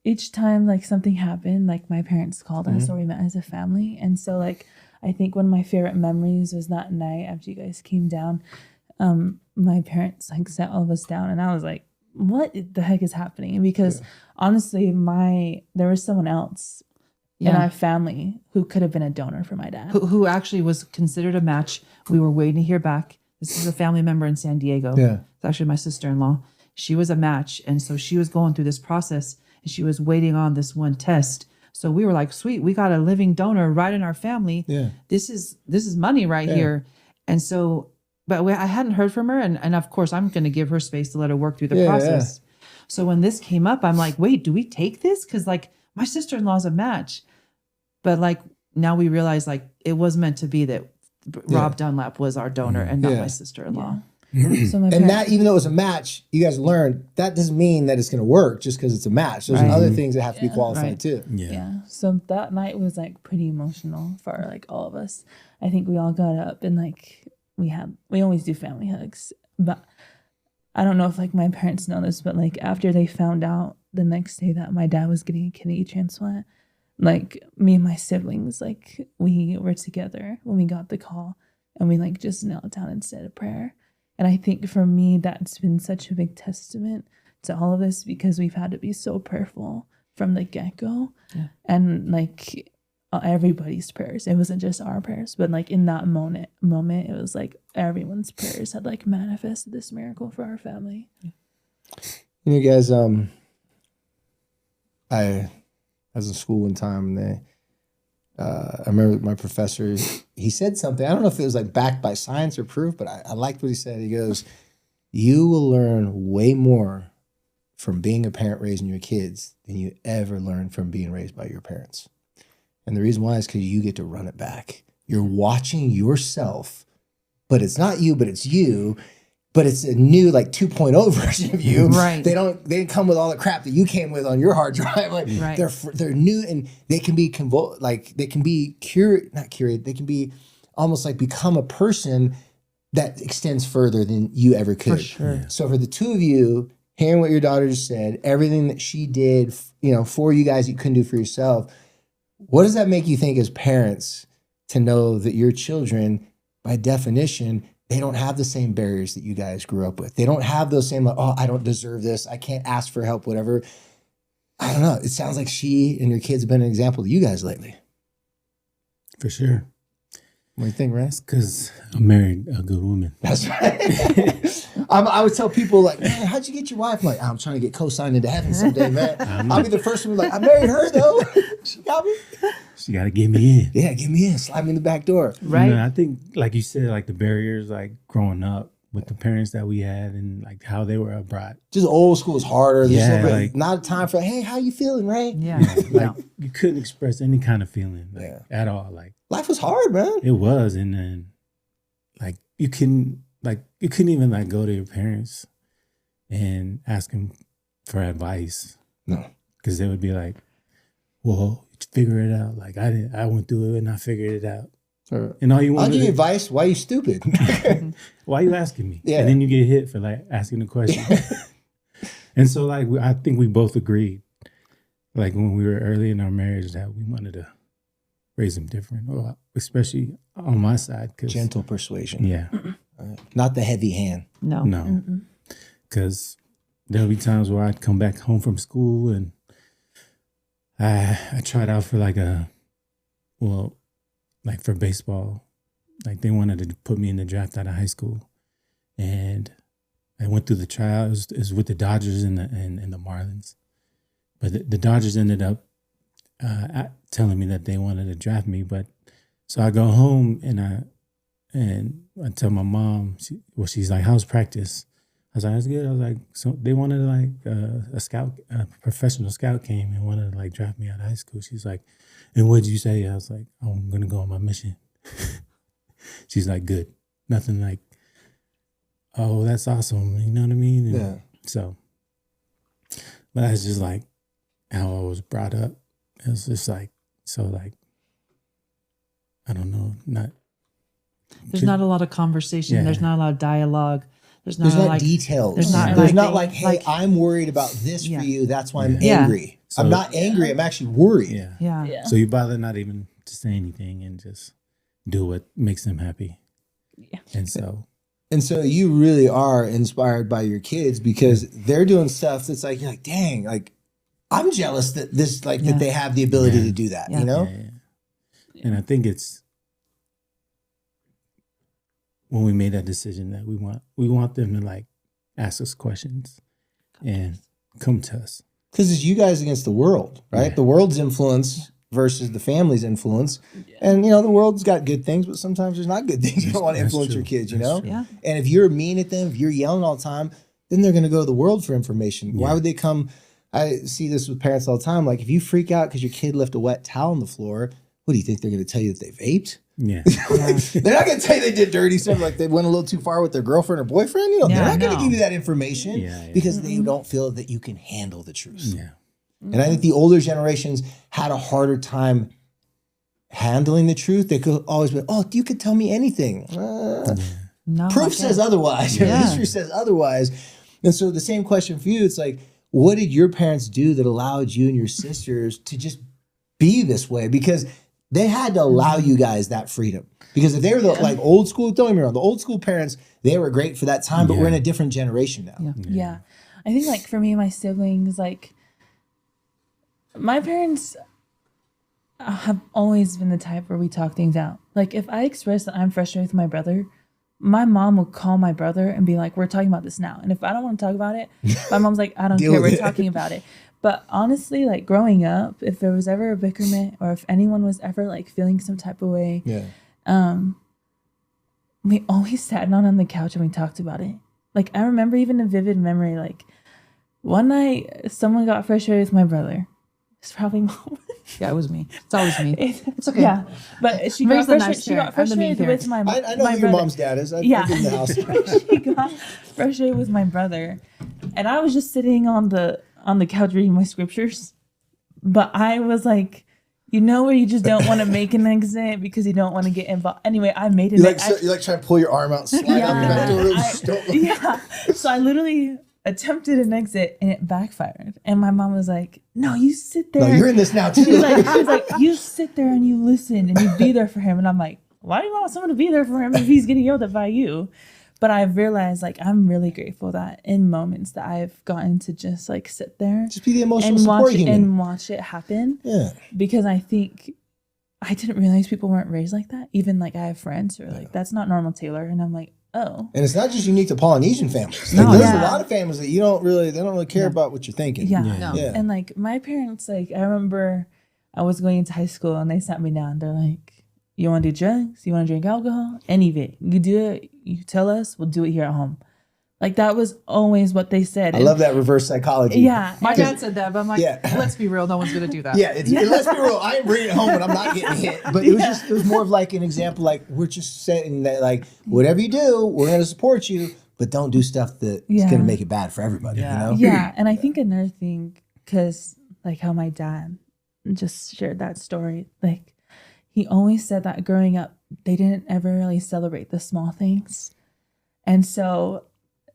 each time like something happened, like my parents called us or we met as a family. And so like I think one of my favorite memories was that night after you guys came down. My parents like sat all of us down and I was like, what the heck is happening? Because honestly, there was someone else in our family who could have been a donor for my dad. Who actually was considered a match. We were waiting to hear back. This is a family member in San Diego. Yeah. It's actually my sister-in-law. She was a match. And so she was going through this process and she was waiting on this one test. So we were like, sweet, we got a living donor right in our family. Yeah. This is money right here. And so, but I hadn't heard from her. And of course, I'm going to give her space to let her work through the process. So when this came up, I'm like, wait, do we take this? Because like my sister-in-law is a match. But like now we realize like it was meant to be that Rob Dunlap was our donor and not my sister-in-law. So my And that, even though it was a match, you guys learned that doesn't mean that it's going to work just because it's a match. There's other things that have to be qualified too. Yeah. So that night was like pretty emotional for like all of us. I think we all got up and like we always do family hugs. But I don't know if like my parents know this, but like after they found out the next day that my dad was getting a kidney transplant, like me and my siblings, like we were together when we got the call and we like just knelt down and said a prayer. And I think for me, that's been such a big testament to all of this because we've had to be so prayerful from the get-go. And like everybody's prayers. It wasn't just our prayers, but like in that moment, it was like everyone's prayers had like manifested this miracle for our family. You guys, I was in school one time and I remember my professor, he said something. I don't know if it was like backed by science or proof, but I liked what he said. He goes, you will learn way more from being a parent raising your kids than you ever learned from being raised by your parents. And the reason why is because you get to run it back. You're watching yourself, but it's not you, but it's you. But it's a new like 2.0 version of you. Right. They didn't come with all the crap that you came with on your hard drive. Like they're new and they can be they can be not curated. They can be almost like become a person that extends further than you ever could. For sure. Yeah. So for the two of you, hearing what your daughter just said, everything that she did, for you guys you couldn't do for yourself, what does that make you think as parents to know that your children, by definition, they don't have the same barriers that you guys grew up with. They don't have those same, like, oh, I don't deserve this. I can't ask for help, whatever. I don't know. It sounds like she and your kids have been an example to you guys lately. For sure. What do you think, Raz? Because I married a good woman. That's right. I would tell people like, man, how'd you get your wife? I'm like, I'm trying to get co-signed into heaven someday, man. I'll be the first one like, I married her though. She got me. She got to get me in. Yeah, get me in. Slide me in the back door. Right. I think, like you said, like the barriers, like growing up with the parents that we had and like how they were brought. Just old school is harder. There's like, not a time for, hey, how you feeling, Ray? Yeah. Like you couldn't express any kind of feeling at all. Like life was hard, man. it was. And then like you couldn't even like go to your parents and ask them for advice. No. Because they would be like, well, figure it out. Like I went through it and I figured it out. And all you want I'll give you advice. Why are you stupid? Why are you asking me? Yeah. And then you get hit for like asking the question. And so like I think we both agreed, like when we were early in our marriage, that we wanted to raise them different, or especially on my side. Gentle persuasion. Yeah. Not the heavy hand. No. Because there'll be times where I'd come back home from school and I tried out for like for baseball. Like they wanted to put me in the draft out of high school. And I went through the trial. It was with the Dodgers and the Marlins. But the Dodgers ended up telling me that they wanted to draft me. But so I go home and I tell my mom, she's like, how's practice? was like, that's good. I was like, so they wanted like a professional scout came and wanted to like draft me out of high school. She's like, and what'd you say? I was like, oh, I'm going to go on my mission. She's like, good. Nothing like, oh, that's awesome. You know what I mean? And Yeah. so, but that's just like how I was brought up. It was just like, so like, I don't know, There's not a lot of conversation. Yeah. There's not a lot of dialogue. There's There's not not like details. there's not There's like- not like, hey, like- I'm worried about this Yeah. for you. That's why I'm Yeah. angry. So- I'm not angry. I'm actually worried. yeah. yeah. Yeah. So you bother not even to say anything and just do what makes them happy. Yeah. And so, And so you really are inspired by your kids because they're doing stuff that's like, you're like, dang, like I'm jealous that this, like Yeah. that they have the ability Yeah. to do that, Yeah. you know? yeah. And I think it's when we made that decision that we want them to like ask us questions and come to us. Because it's you guys against the world, right? Yeah. The world's influence versus the family's influence. And, you know, the world's got good things, but sometimes there's not good things. You don't want to That's influence true. your kids, you That's know? true. Yeah. And if you're mean at them, if you're yelling all the time, then they're going to go to the world for information. Why Yeah. would they come? I see this with parents all the time. Like, if you freak out because your kid left a wet towel on the floor, what do you think they're going to tell you that they vaped? Yeah. They're not going to tell you they did dirty stuff, like they went a little too far with their girlfriend or boyfriend. You know, Yeah, they're not going to no. give you that information Yeah, yeah. because they don't feel that you can handle the truth. Yeah. And I think the older generations had a harder time handling the truth. They could always be, oh, you could tell me anything. No, Proof like says that. otherwise. Yeah. History says otherwise. And so the same question for you, it's like, what did your parents do that allowed you and your sisters to just be this way? Because they had to allow you guys that freedom. Because if they were the like old school, don't get me wrong, the old school parents, they were great for that time, but we're in a different generation now. Yeah. Yeah. I think like for me, my siblings, like my parents have always been the type where we talk things out. Like if I express that I'm frustrated with my brother, my mom will call my brother and be like, we're talking about this now. And if I don't want to talk about it, my mom's like, I don't Deal care. with We're it. talking about it. But honestly, like growing up, if there was ever a bickerment or if anyone was ever like feeling some type of way, Yeah. we always sat down on the couch and we talked about it. Like I remember even a vivid memory, like one night someone got frustrated with my brother. It's probably mom. Yeah, it was me. It's always me. It's okay. Yeah. But she Mary's got the nice frustrated, she got parent. I'm the mean frustrated with my I know my who your brother. mom's dad is. I've Yeah. been in the house. She got frustrated with my brother. And I was just sitting on the couch reading my scriptures. But I was like, you know where you just don't want to make an exit because you don't want to get involved. Anyway, I made an exit. You like trying to pull your arm out, slide out the back door. Just don't- Yeah. So I literally attempted an exit and it backfired. And my mom was like, no, you sit there. No, you're in this now too. She was like, you sit there and you listen and you be there for him. And I'm like, why do you want someone to be there for him if he's getting yelled at by you? But I've realized like I'm really grateful that in moments that I've gotten to just like sit there Just be the emotional and support watch human. and watch it happen. Yeah. Because I think I didn't realize people weren't raised like that. Even like I have friends who are like, that's not normal, Taylor. And I'm like, oh. And it's not just unique to Polynesian families. No, Like, there's yeah. a lot of families that they don't really care about what you're thinking. Yeah. No. Yeah. And like my parents, like I remember I was going into high school and they sat me down. They're like, you want to do drugs? You want to drink alcohol? Any of it. You do it. You tell us. We'll do it here at home. Like that was always what they said. I love that reverse psychology. Yeah. My dad said that, but I'm like, Yeah. let's be real. No one's going to do that. Yeah, let's be real. I ain't bringing it home, but I'm not getting hit. But it was more of like an example. Like we're just saying that, like whatever you do, we're going to support you, but don't do stuff that's Yeah. going to make it bad for everybody. Yeah. You know? Yeah. And I think another thing, because like how my dad just shared that story, like he always said that growing up, they didn't ever really celebrate the small things. And so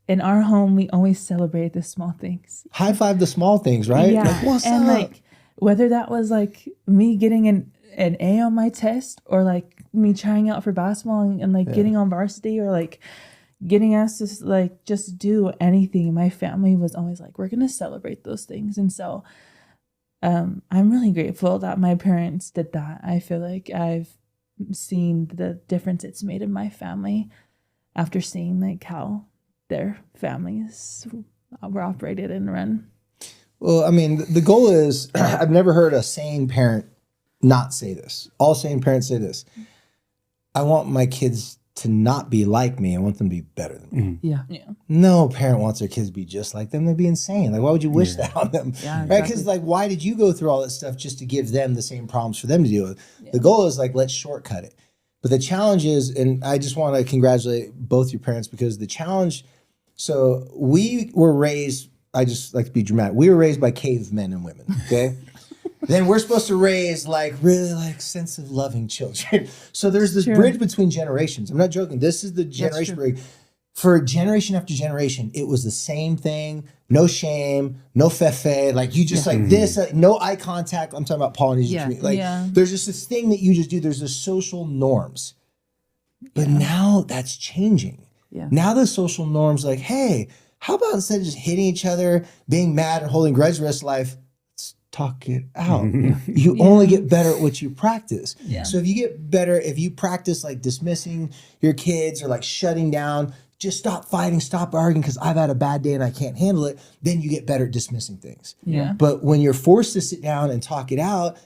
in our home, we always celebrate the small things. High five the small things, right? Yeah. Like, what's and up? like whether that was like me getting an A on my test or like me trying out for basketball and like getting on varsity or like getting us to like just do anything. My family was always like, we're gonna celebrate those things. And so I'm really grateful that my parents did that. I feel like I've seen the difference it's made in my family after seeing like how their families were operated and run. Well, I mean, the goal is I've never heard a sane parent not say this. All sane parents say this. I want my kids to not be like me. I want them to be better than me. Yeah. Yeah. No parent wants their kids to be just like them. They'd be insane. Like, why would you wish that on them? Yeah, Right? exactly. Because like, why did you go through all that stuff just to give them the same problems for them to deal with? The goal is like, let's shortcut it. But the challenge is, and I just want to congratulate both your parents because the challenge, so we were raised, I just like to be dramatic. We were raised by cavemen and women, okay? Then we're supposed to raise like really like sensitive, loving children. So there's this bridge between generations. I'm not joking. This is the generation break. For generation after generation, it was the same thing. No shame, no fefe. Like you just like this, no eye contact. I'm talking about Polynesian community. Like there's just this thing that you just do. There's the social norms. But now that's changing. Yeah. Now the social norms like, hey, how about instead of just hitting each other, being mad and holding grudge the rest of life, let's talk it out. You only get better at what you practice. So if you get better, if you practice like dismissing your kids or like shutting down, just stop fighting, stop arguing because I've had a bad day and I can't handle it, then you get better at dismissing things. Yeah. But when you're forced to sit down and talk it out,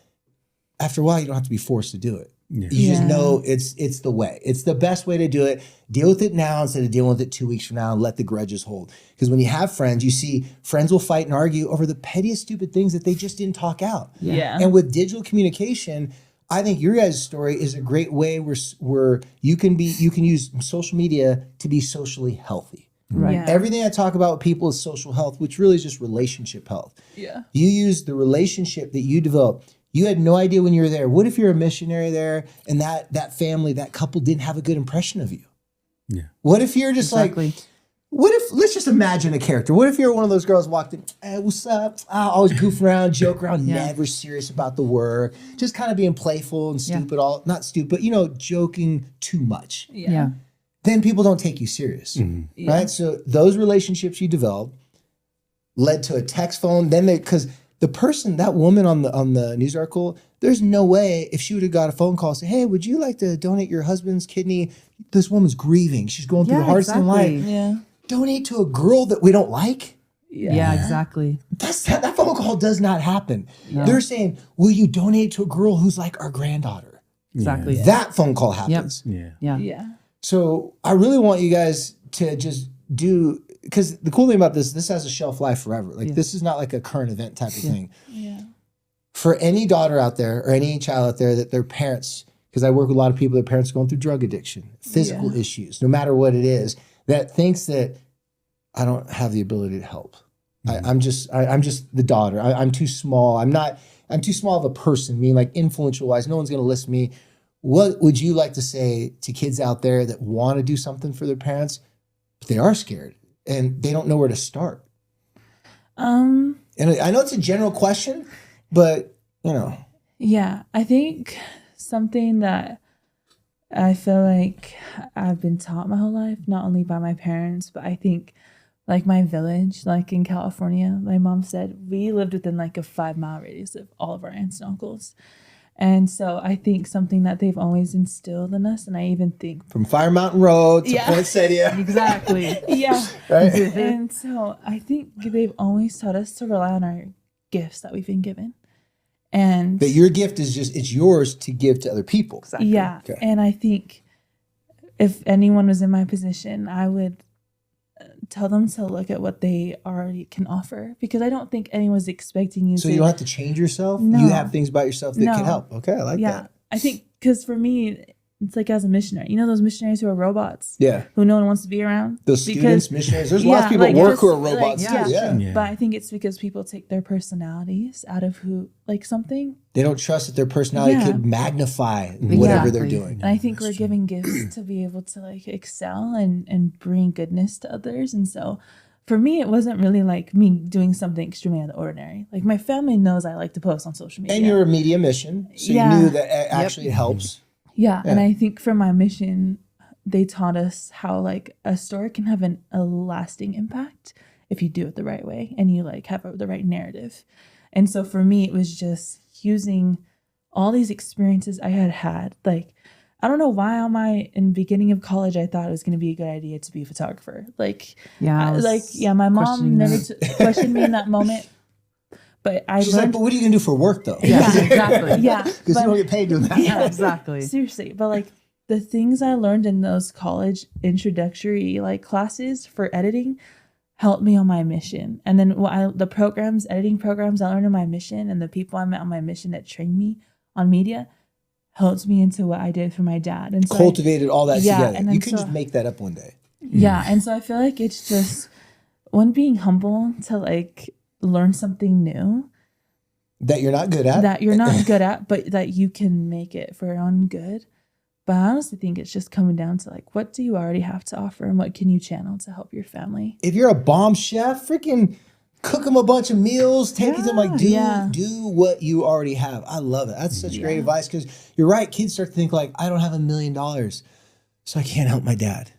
after a while, you don't have to be forced to do it. You just know it's the way. It's the best way to do it. Deal with it now instead of dealing with it 2 weeks from now and let the grudges hold. Because when you have friends, you see friends will fight and argue over the pettiest stupid things that they just didn't talk out. And with digital communication, I think your guys' story is a great way where you can use social media to be socially healthy. Right. Yeah. Everything I talk about with people is social health, which really is just relationship health. Yeah. You use the relationship that you develop. You had no idea when you were there. What if you're a missionary there and that family, that couple didn't have a good impression of you? Yeah. What if you're just like, what if, let's just imagine a character. What if you're one of those girls walked in, hey, what's up? Always goofing around, joke around, never serious about the work, just kind of being playful and stupid, not stupid, joking too much. Yeah. Then people don't take you serious, right? So those relationships you develop led to a text phone. Then because the person, that woman on the news article, there's no way if she would have got a phone call say, hey, would you like to donate your husband's kidney? This woman's grieving. She's going through the hardest thing in life. Yeah. Donate to a girl that we don't like? Yeah, exactly. That phone call does not happen. They're saying, will you donate to a girl who's like our granddaughter? Exactly. That phone call happens. Yeah. So I really want you guys to just do, because the cool thing about this has a shelf life forever. Like this is not like a current event type of thing. Yeah. For any daughter out there or any child out there that their parents, because I work with a lot of people, their parents are going through drug addiction, physical issues, no matter what it is, that thinks that I don't have the ability to help. I'm just the daughter. I'm too small. I'm too small of a person, meaning like influential wise. No one's going to listen to me. What would you like to say to kids out there that want to do something for their parents, but they are scared and they don't know where to start? And I know it's a general question, but Yeah, I think something that I feel like I've been taught my whole life, not only by my parents, but I think like my village, like in California, my mom said we lived within like a 5-mile radius of all of our aunts and uncles. And so I think something that they've always instilled in us, and I even think from Fire Mountain Road to Poinsettia. Exactly. Right? And so I think they've always taught us to rely on our gifts that we've been given. And that your gift is it's yours to give to other people. Exactly. Yeah. Okay. And I think if anyone was in my position, I would tell them to look at what they already can offer, because I don't think anyone's expecting you So to. you don't have to change yourself? No. You have things about yourself that No. can help. Okay, I like that. I think because for me, it's like as a missionary, those missionaries who are robots, Yeah. who no one wants to be around. Those students, missionaries. There's lots of people like at work just, who are robots like, too. Yeah. Yeah. But I think it's because people take their personalities out of something. They don't trust that their personality Yeah. could magnify whatever they're Exactly. doing. And I think we're given gifts to be able to like excel and bring goodness to others. And so for me, it wasn't really like me doing something extremely out of the ordinary. Like my family knows I like to post on social media. And you're a media mission, so Yeah. you knew that actually it helps. Yeah. And I think for my mission, they taught us how like a story can have a lasting impact if you do it the right way and you like have the right narrative. And so for me, it was just using all these experiences I had. Like, I don't know why in the beginning of college, I thought it was going to be a good idea to be a photographer. Like, Yeah, I was my mom questioning never that. questioned me in that moment. But I She's like, learned, but what are you going to do for work though? Yeah, exactly. yeah, Because you but- don't get paid doing that. Yeah, exactly. seriously. But like, the things I learned in those college introductory like classes for editing helped me on my mission. And then editing programs I learned on my mission, and the people I met on my mission that trained me on media helped me into what I did for my dad. And so Cultivated all that together. and then You can just make that up one day. Yeah. And so I feel like it's just being humble to like learn something new That you're not good at. but that you can make it for your own good. But I honestly think it's just coming down to like, what do you already have to offer and what can you channel to help your family? If you're a bomb chef, freaking cook them a bunch of meals, take it to them, like do what you already have. I love it. That's such great advice, because you're right. Kids start to think like, I don't have $1 million, so I can't help my dad.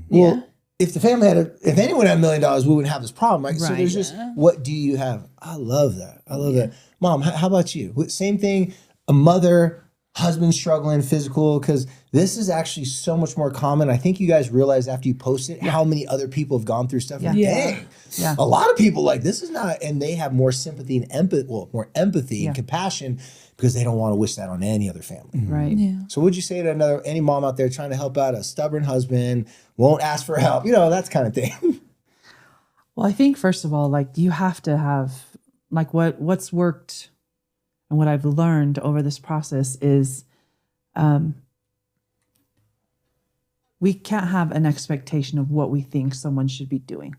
Well, if the family if anyone had $1 million, we wouldn't have this problem, right? So there's just, what do you have? I love that. I love that. Mom, how about you? Same thing, a mother, husband struggling, physical, because this is actually so much more common. I think you guys realize after you post it how many other people have gone through stuff. Yeah. And dang, a lot of people like, this is not, and they have more sympathy and empathy, more empathy and compassion, because they don't want to wish that on any other family. Right. Yeah. So would you say to any mom out there trying to help out a stubborn husband, won't ask for help, that kind of thing? Well, I think first of all, like you have to have like what's worked and what I've learned over this process is we can't have an expectation of what we think someone should be doing.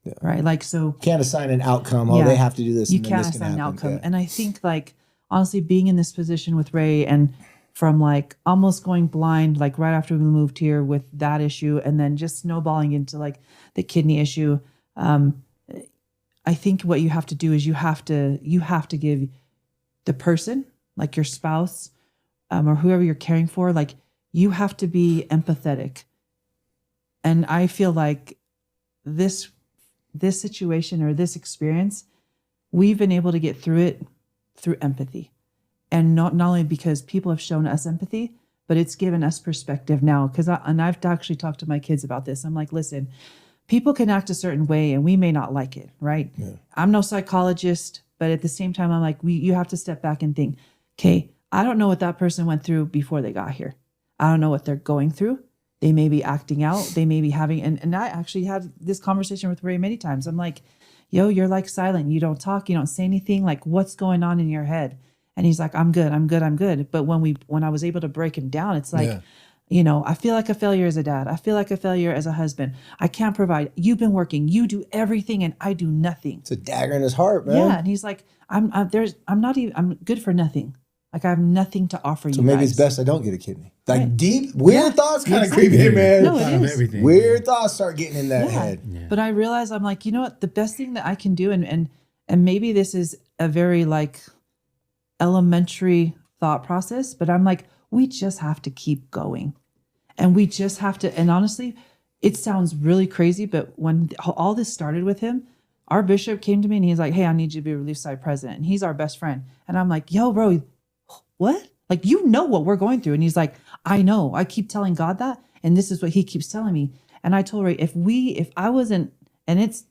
Yeah. Right. Like, so can't assign an outcome. Oh, they have to do this. You can't assign an outcome. Yeah. And I think like, honestly, being in this position with Ray, and from like almost going blind, like right after we moved here with that issue, and then just snowballing into like the kidney issue. I think what you have to do is you have to give the person, like your spouse, or whoever you're caring for, like you have to be empathetic. And I feel like this situation or this experience, we've been able to get through it through empathy. And not only because people have shown us empathy, but it's given us perspective now. And I've actually talked to my kids about this. I'm like, listen, people can act a certain way and we may not like it, right? Yeah. I'm no psychologist, but at the same time, I'm like, you have to step back and think, okay, I don't know what that person went through before they got here. I don't know what they're going through. They may be acting out. They may be having, and I actually had this conversation with Ray many times. I'm like, yo, you're like silent. You don't talk. You don't say anything. Like, what's going on in your head? And he's like, I'm good. But when I was able to break him down, it's like, I feel like a failure as a dad. I feel like a failure as a husband. I can't provide. You've been working. You do everything, and I do nothing. It's a dagger in his heart, man. Yeah, and he's like, I'm good for nothing. Like I have nothing to offer you. So maybe guys. it's best I don't get a kidney. Like deep, weird thoughts kind of creep in, man. No, it is. Everything. Weird thoughts start getting in that head. Yeah. But I realize I'm like, you know what? The best thing that I can do, and maybe this is a very like elementary thought process, but I'm like, we just have to keep going. And we just have to, and honestly, it sounds really crazy, but when all this started with him, our bishop came to me and he's like, hey, I need you to be Relief Side president. And he's our best friend. And I'm like, yo, bro, what? Like, you know what we're going through. And he's like, I know. I keep telling God that. And this is what he keeps telling me. And I told Ray, if I wasn't, and it's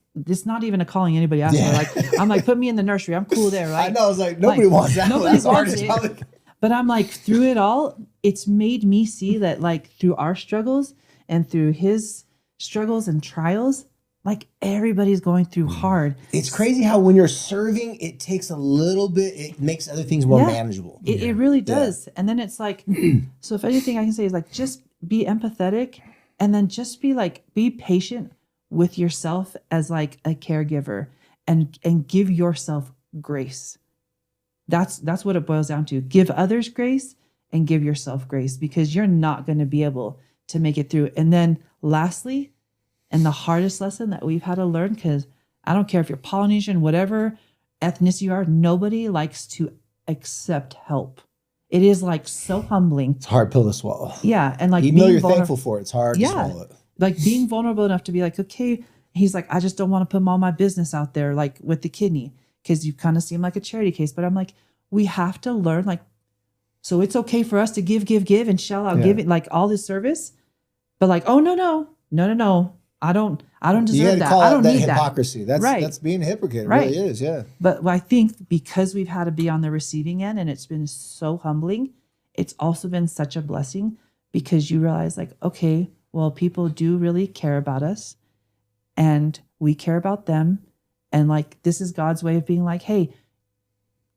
not even a calling anybody asked for. Like, I'm like, put me in the nursery. I'm cool there, right? I know. I was like, nobody wants that. Nobody wants it. But I'm like, through it all, it's made me see that like through our struggles and through his struggles and trials, like everybody's going through hard. It's crazy how when you're serving, it takes a little bit, it makes other things more manageable. It really does. And then it's like, so if anything I can say is like, just be empathetic, and then just be patient with yourself as like a caregiver, and give yourself grace. That's what it boils down to. Give others grace and give yourself grace, because you're not going to be able to make it through. And then lastly, and the hardest lesson that we've had to learn, because I don't care if you're Polynesian, whatever ethnicity you are, nobody likes to accept help. It is like so humbling. It's a hard pill to swallow. Yeah. And like, even though you're thankful for it, it's hard to swallow it. Like being vulnerable enough to be like, okay, he's like, I just don't want to put all my business out there, like with the kidney, because you kind of seem like a charity case. But I'm like, we have to learn, like, so it's okay for us to give and shell out, give it like all this service. But like, oh, no. I don't deserve that. I don't need that. Hypocrisy. That's being a hypocrite. It really is, yeah. But I think because we've had to be on the receiving end, and it's been so humbling, it's also been such a blessing, because you realize like, okay, well, people do really care about us and we care about them. And like, this is God's way of being like, hey,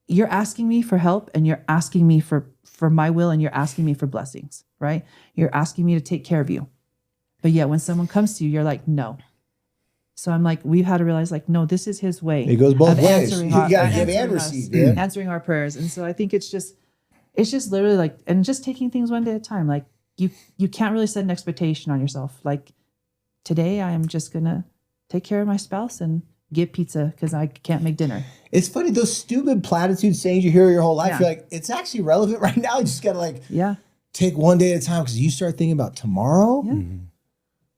you're asking me for help and you're asking me for my will and you're asking me for blessings, right? You're asking me to take care of you. But yet when someone comes to you, you're like, no. So I'm like, we've had to realize like, no, this is his way. It goes both of ways. answering You our- got to give answering and us, receive. Yeah. answering our prayers. And so I think it's just literally like, and just taking things one day at a time. Like you can't really set an expectation on yourself. Like today I am just going to take care of my spouse and get pizza because I can't make dinner. It's funny, those stupid platitude sayings you hear your whole life, Yeah. you're like, it's actually relevant right now. You just got to like Yeah. take one day at a time because you start thinking about tomorrow. Yeah.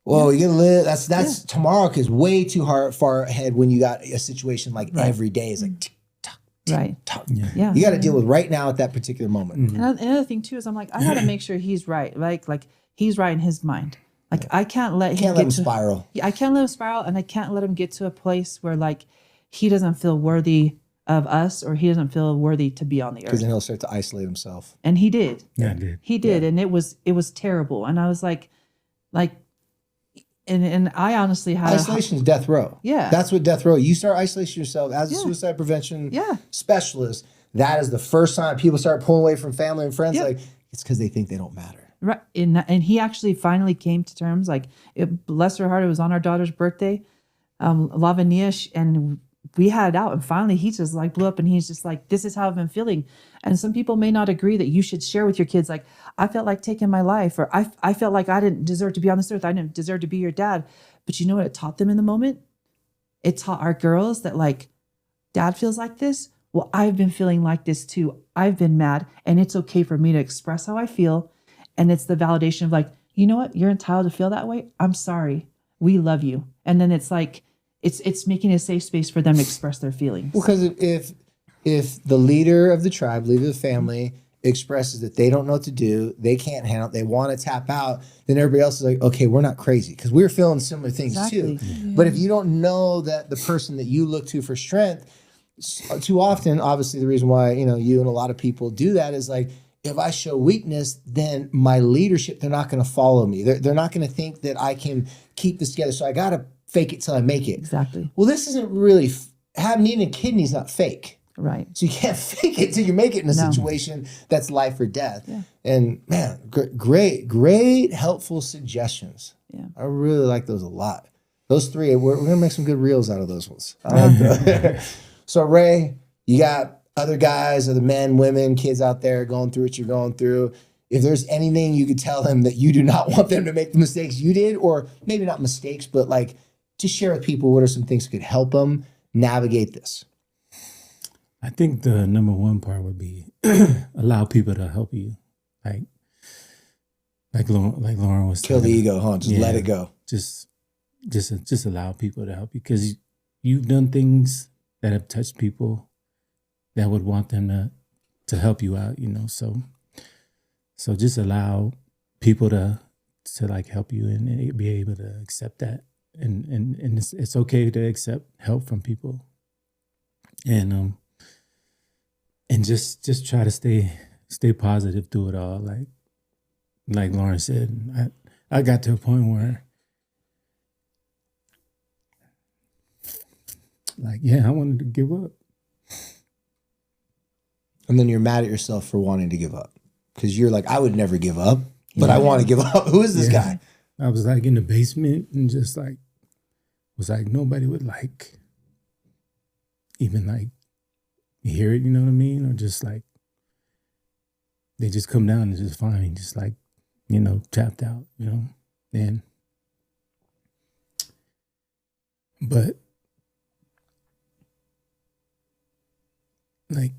Well, you gotta live. That's tomorrow because way too far ahead when you got a situation like Right. every day is like tick tock, Right. tock. Yeah. You got to deal with right now at that particular moment. And another thing too is I'm like, I got to make sure he's right. Like he's right in his mind. Like I can't let him Can't let him get to spiral. Yeah, I can't let him spiral, and I can't let him get to a place where like he doesn't feel worthy of us, or he doesn't feel worthy to be on the Because earth. then he'll start to isolate himself. And he did. Yeah, I did. He did, and it was terrible. And I was like, and I honestly had Isolation is death row. Yeah. That's what death row. You start isolating yourself as a Yeah. suicide prevention Yeah. specialist. That is the first time people start pulling away from family and friends. Yep. Like it's because they think they don't matter. Right, and he actually finally came to terms. Like, bless her heart, it was on our daughter's birthday, Lavania, and we had it out. And finally, he just like blew up, and he's just like, "This is how I've been feeling." And some people may not agree that you should share with your kids. Like, I felt like taking my life, or I felt like I didn't deserve to be on this earth. I didn't deserve to be your dad. But you know what it taught them in the moment? It taught our girls that like, dad feels like this. Well, I've been feeling like this too. I've been mad, and it's okay for me to express how I feel. And it's the validation of like, you know what? You're entitled to feel that way. I'm sorry. We love you. And then it's like, it's making a safe space for them to express their feelings. Because if the leader of the tribe, leader of the family, expresses that they don't know what to do, they can't handle it, they want to tap out, then everybody else is like, okay, we're not crazy because we're feeling similar things Exactly. too. But if you don't know that the person that you look to for strength, too often, obviously the reason why, you and a lot of people do that is like, if I show weakness, then my leadership, they're not going to follow me. They're not going to think that I can keep this together. So I got to fake it till I make it. Exactly. Well, this isn't really, needing a kidney is not fake. Right. So you can't fake it till you make it in a No. situation that's life or death. Yeah. And man, great, helpful suggestions. Yeah. I really like those a lot. Those three, we're going to make some good reels out of those ones. I like that. So Ray, you got other guys, other men, women, kids out there going through what you're going through. If there's anything you could tell them that you do not want them to make the mistakes you did, or maybe not mistakes, but like just share with people what are some things that could help them navigate this. I think the number one part would be allow people to help you. Like Loren was Kill the telling- ego, huh? Just let it go. Just allow people to help you because you've done things that have touched people that would want them to help you out, So just allow people to like help you and be able to accept that. And it's okay to accept help from people. And just try to stay positive through it all. Like Loren said, I got to a point where I wanted to give up. And then you're mad at yourself for wanting to give up. Because you're like, I would never give up, but I want to give up. Who is this guy? I was like in the basement and just like, was like, nobody would like, even like hear it, you know what I mean? Or just like, they just come down and just find me just like, tapped out, and, but like,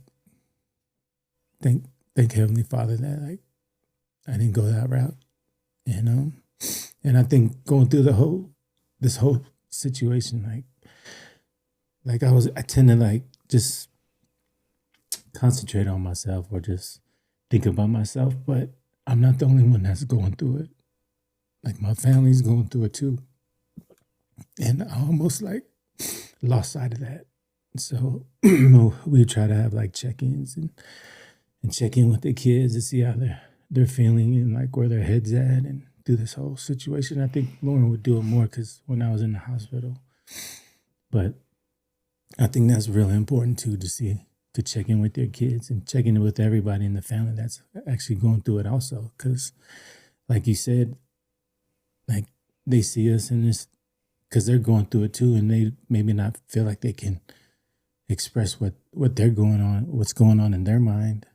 thank Heavenly Father that like I didn't go that route, and I think going through this whole situation, I tend to like just concentrate on myself or just think about myself, but I'm not the only one that's going through it. Like my family's going through it too, and I almost like lost sight of that. So we try to have like check-ins and check in with the kids to see how they're feeling and like where their head's at and through this whole situation. I think Loren would do it more because when I was in the hospital, but I think that's really important too, to check in with their kids and check in with everybody in the family that's actually going through it also. Because like you said, like they see us in this because they're going through it too, and they maybe not feel like they can express what they're going on, what's going on in their mind.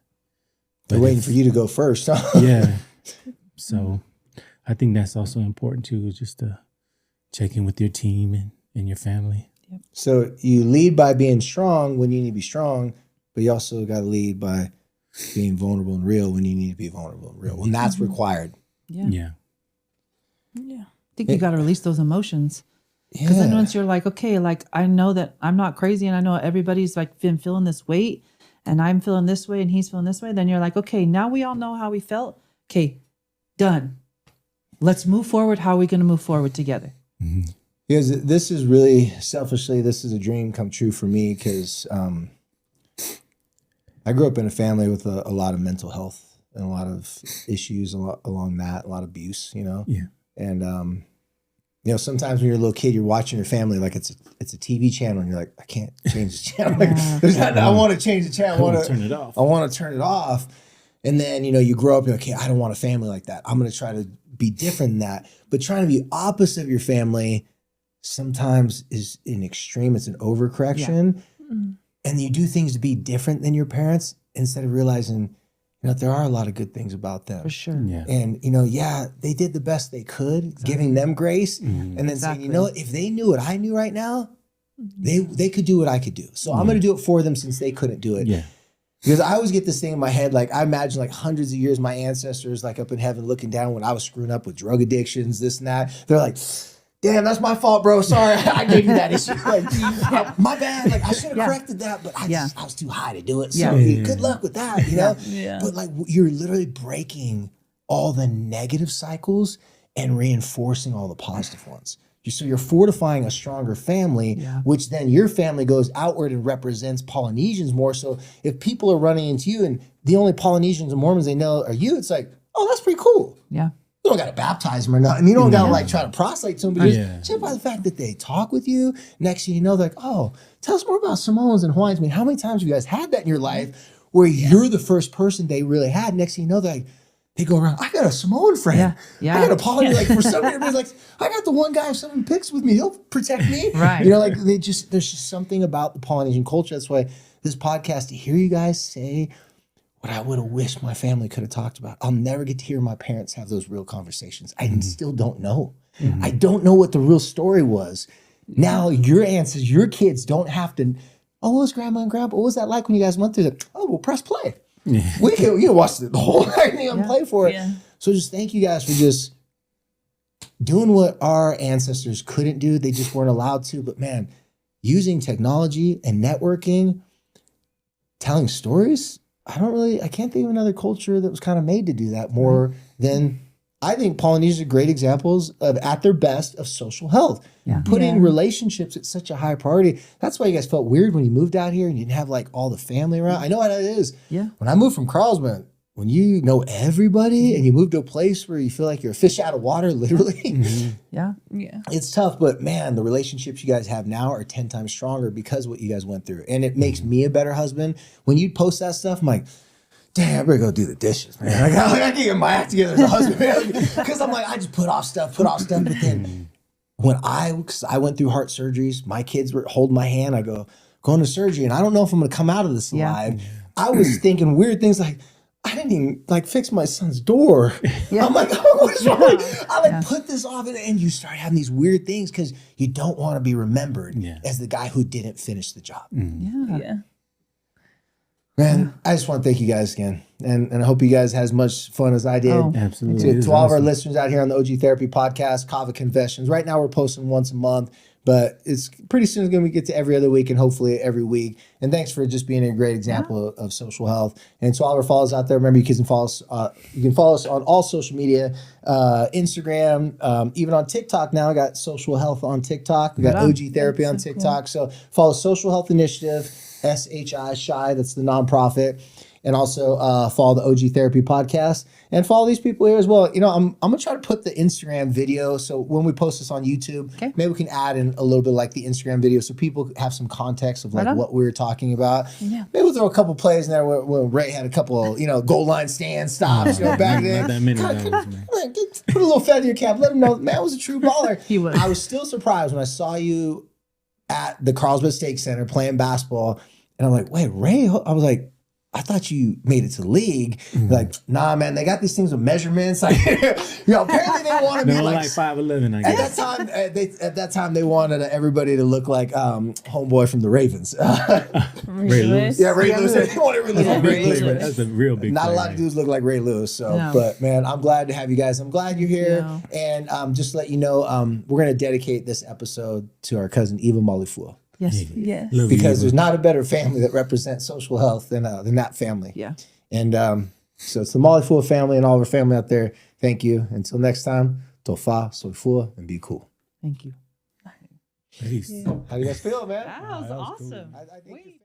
They're waiting for you to go first. Huh? Yeah. So I think that's also important too, is just to check in with your team and your family. So you lead by being strong when you need to be strong, but you also got to lead by being vulnerable and real when you need to be vulnerable and real. When that's required. Yeah. Yeah. I think you got to release those emotions. Because then once you're like, okay, like I know that I'm not crazy and I know everybody's like been feeling this weight and I'm feeling this way and he's feeling this way. Then you're like, okay, now we all know how we felt. Okay, done. Let's move forward. How are we going to move forward together? Mm-hmm. Because this is really, selfishly, this is a dream come true for me because I grew up in a family with a lot of mental health and a lot of issues along that, a lot of abuse, you know? Yeah. And, you know, sometimes when you're a little kid, you're watching your family like it's a TV channel and you're like, I can't change the channel. Like, I want to change the channel. I want to turn it off. I want to turn it off. And then, you know, you grow up, you're like, okay, I don't want a family like that. I'm going to try to be different than that. But trying to be opposite of your family sometimes is an extreme. It's an overcorrection. Yeah. And you do things to be different than your parents instead of realizing, you know, there are a lot of good things about them. For sure. Yeah. And, you know, they did the best they could, giving them grace. Mm-hmm. And then saying, you know what, if they knew what I knew right now, they could do what I could do. So I'm going to do it for them since they couldn't do it. Yeah. Because I always get this thing in my head, like I imagine like hundreds of years, my ancestors like up in heaven looking down when I was screwing up with drug addictions, this and that. They're like, damn, that's my fault, bro. Sorry, I gave you that issue. Like, my bad. Like I should have corrected that, but I was too high to do it. So good luck with that, you know? Yeah. But like you're literally breaking all the negative cycles and reinforcing all the positive ones. So you're fortifying a stronger family, which then your family goes outward and represents Polynesians more. So if people are running into you and the only Polynesians and Mormons they know are you, it's like, oh, that's pretty cool. Yeah. You don't got to baptize them or nothing. You don't got to like try to proselyte to them. Because just by the fact that they talk with you, next thing you know, they're like, oh, tell us more about Samoans and Hawaiians. I mean, how many times have you guys had that in your life where you're the first person they really had? Next thing you know, they're like, they go around, I got a Samoan friend. Yeah. I got a Polynesian. Like for some reason, like, I got the one guy, if someone picks with me, he'll protect me. Right. You know, like there's just something about the Polynesian culture. That's why this podcast, to hear you guys say what I would have wished my family could have talked about. I'll never get to hear my parents have those real conversations. I still don't know. I don't know what the real story was. Now your ancestors, your kids don't have to, oh, what was grandma and grandpa? What was that like when you guys went through that? Oh, well, press play. We can watch the whole thing and play for it. Yeah. So just thank you guys for just doing what our ancestors couldn't do. They just weren't allowed to. But man, using technology and networking, telling stories, I can't think of another culture that was kind of made to do that more than, I think Polynesians are great examples of, at their best, of social health. Putting relationships at such a high priority. That's why you guys felt weird when you moved out here and you didn't have like all the family around. I know how it is. Yeah. When I moved from Carlsbad, when you know everybody and you move to a place where you feel like you're a fish out of water, literally. Yeah. It's tough, but man, the relationships you guys have now are 10 times stronger because of what you guys went through. And it makes me a better husband. When you post that stuff, I'm like, damn, I better go do the dishes, man. I can't get my act together as a husband, man. Because I'm like, I just put off stuff. But then because I went through heart surgeries, my kids were holding my hand. I go, going to surgery, and I don't know if I'm going to come out of this alive. I was thinking weird things like, I didn't even like fix my son's door. I'm like, oh, what's wrong? I put this off, and you start having these weird things because you don't want to be remembered as the guy who didn't finish the job. Man, I just want to thank you guys again. And I hope you guys had as much fun as I did. Oh, absolutely. To all of our listeners out here on the OG Therapy Podcast, Kava Konfessions. Right now we're posting once a month, but it's pretty soon it's going to get to every other week and hopefully every week. And thanks for just being a great example of social health. And to all our followers out there, remember you can follow us. You can follow us on all social media, Instagram, even on TikTok now. I got Social Health on TikTok. We got OG Therapy on TikTok. Cool. So follow Social Health Initiative. SHI, that's the nonprofit. and also follow the OG Therapy podcast and follow these people here as well. You know, I'm gonna try to put the Instagram video. So when we post this on YouTube, maybe we can add in a little bit like the Instagram video so people have some context of like what we were talking about. Yeah. Maybe we'll throw a couple plays in there where Ray had a couple, goal line stand stops, back then. Not that many of those, man. Put a little feather in your cap. Let him know man was a true baller. He was. I was still surprised when I saw you at the Carlsbad Stake Center playing basketball. And I'm like, wait, Ray? I was like, I thought you made it to the league. Like, nah, man, they got these things with measurements. Like, apparently they want to be like 5'11", I guess. At that time, they wanted everybody to look like homeboy from the Ravens. Ray Lewis. Yeah, Ray Lewis. They wanted Ray Lewis. That's a real big Not player. a lot of dudes look like Ray Lewis. So, but man, I'm glad to have you guys. I'm glad you're here. And just to let you know, we're going to dedicate this episode to our cousin Eva Malifua. Yes. Yes. Love you, Because Eva. there's not a better family that represents social health than that family. Yeah. And so it's the Malifua family and all of our family out there. Thank you. Until next time, tofa, soifua, and be cool. Thank you. Peace. How do you guys feel, man? That was That was cool. awesome. I think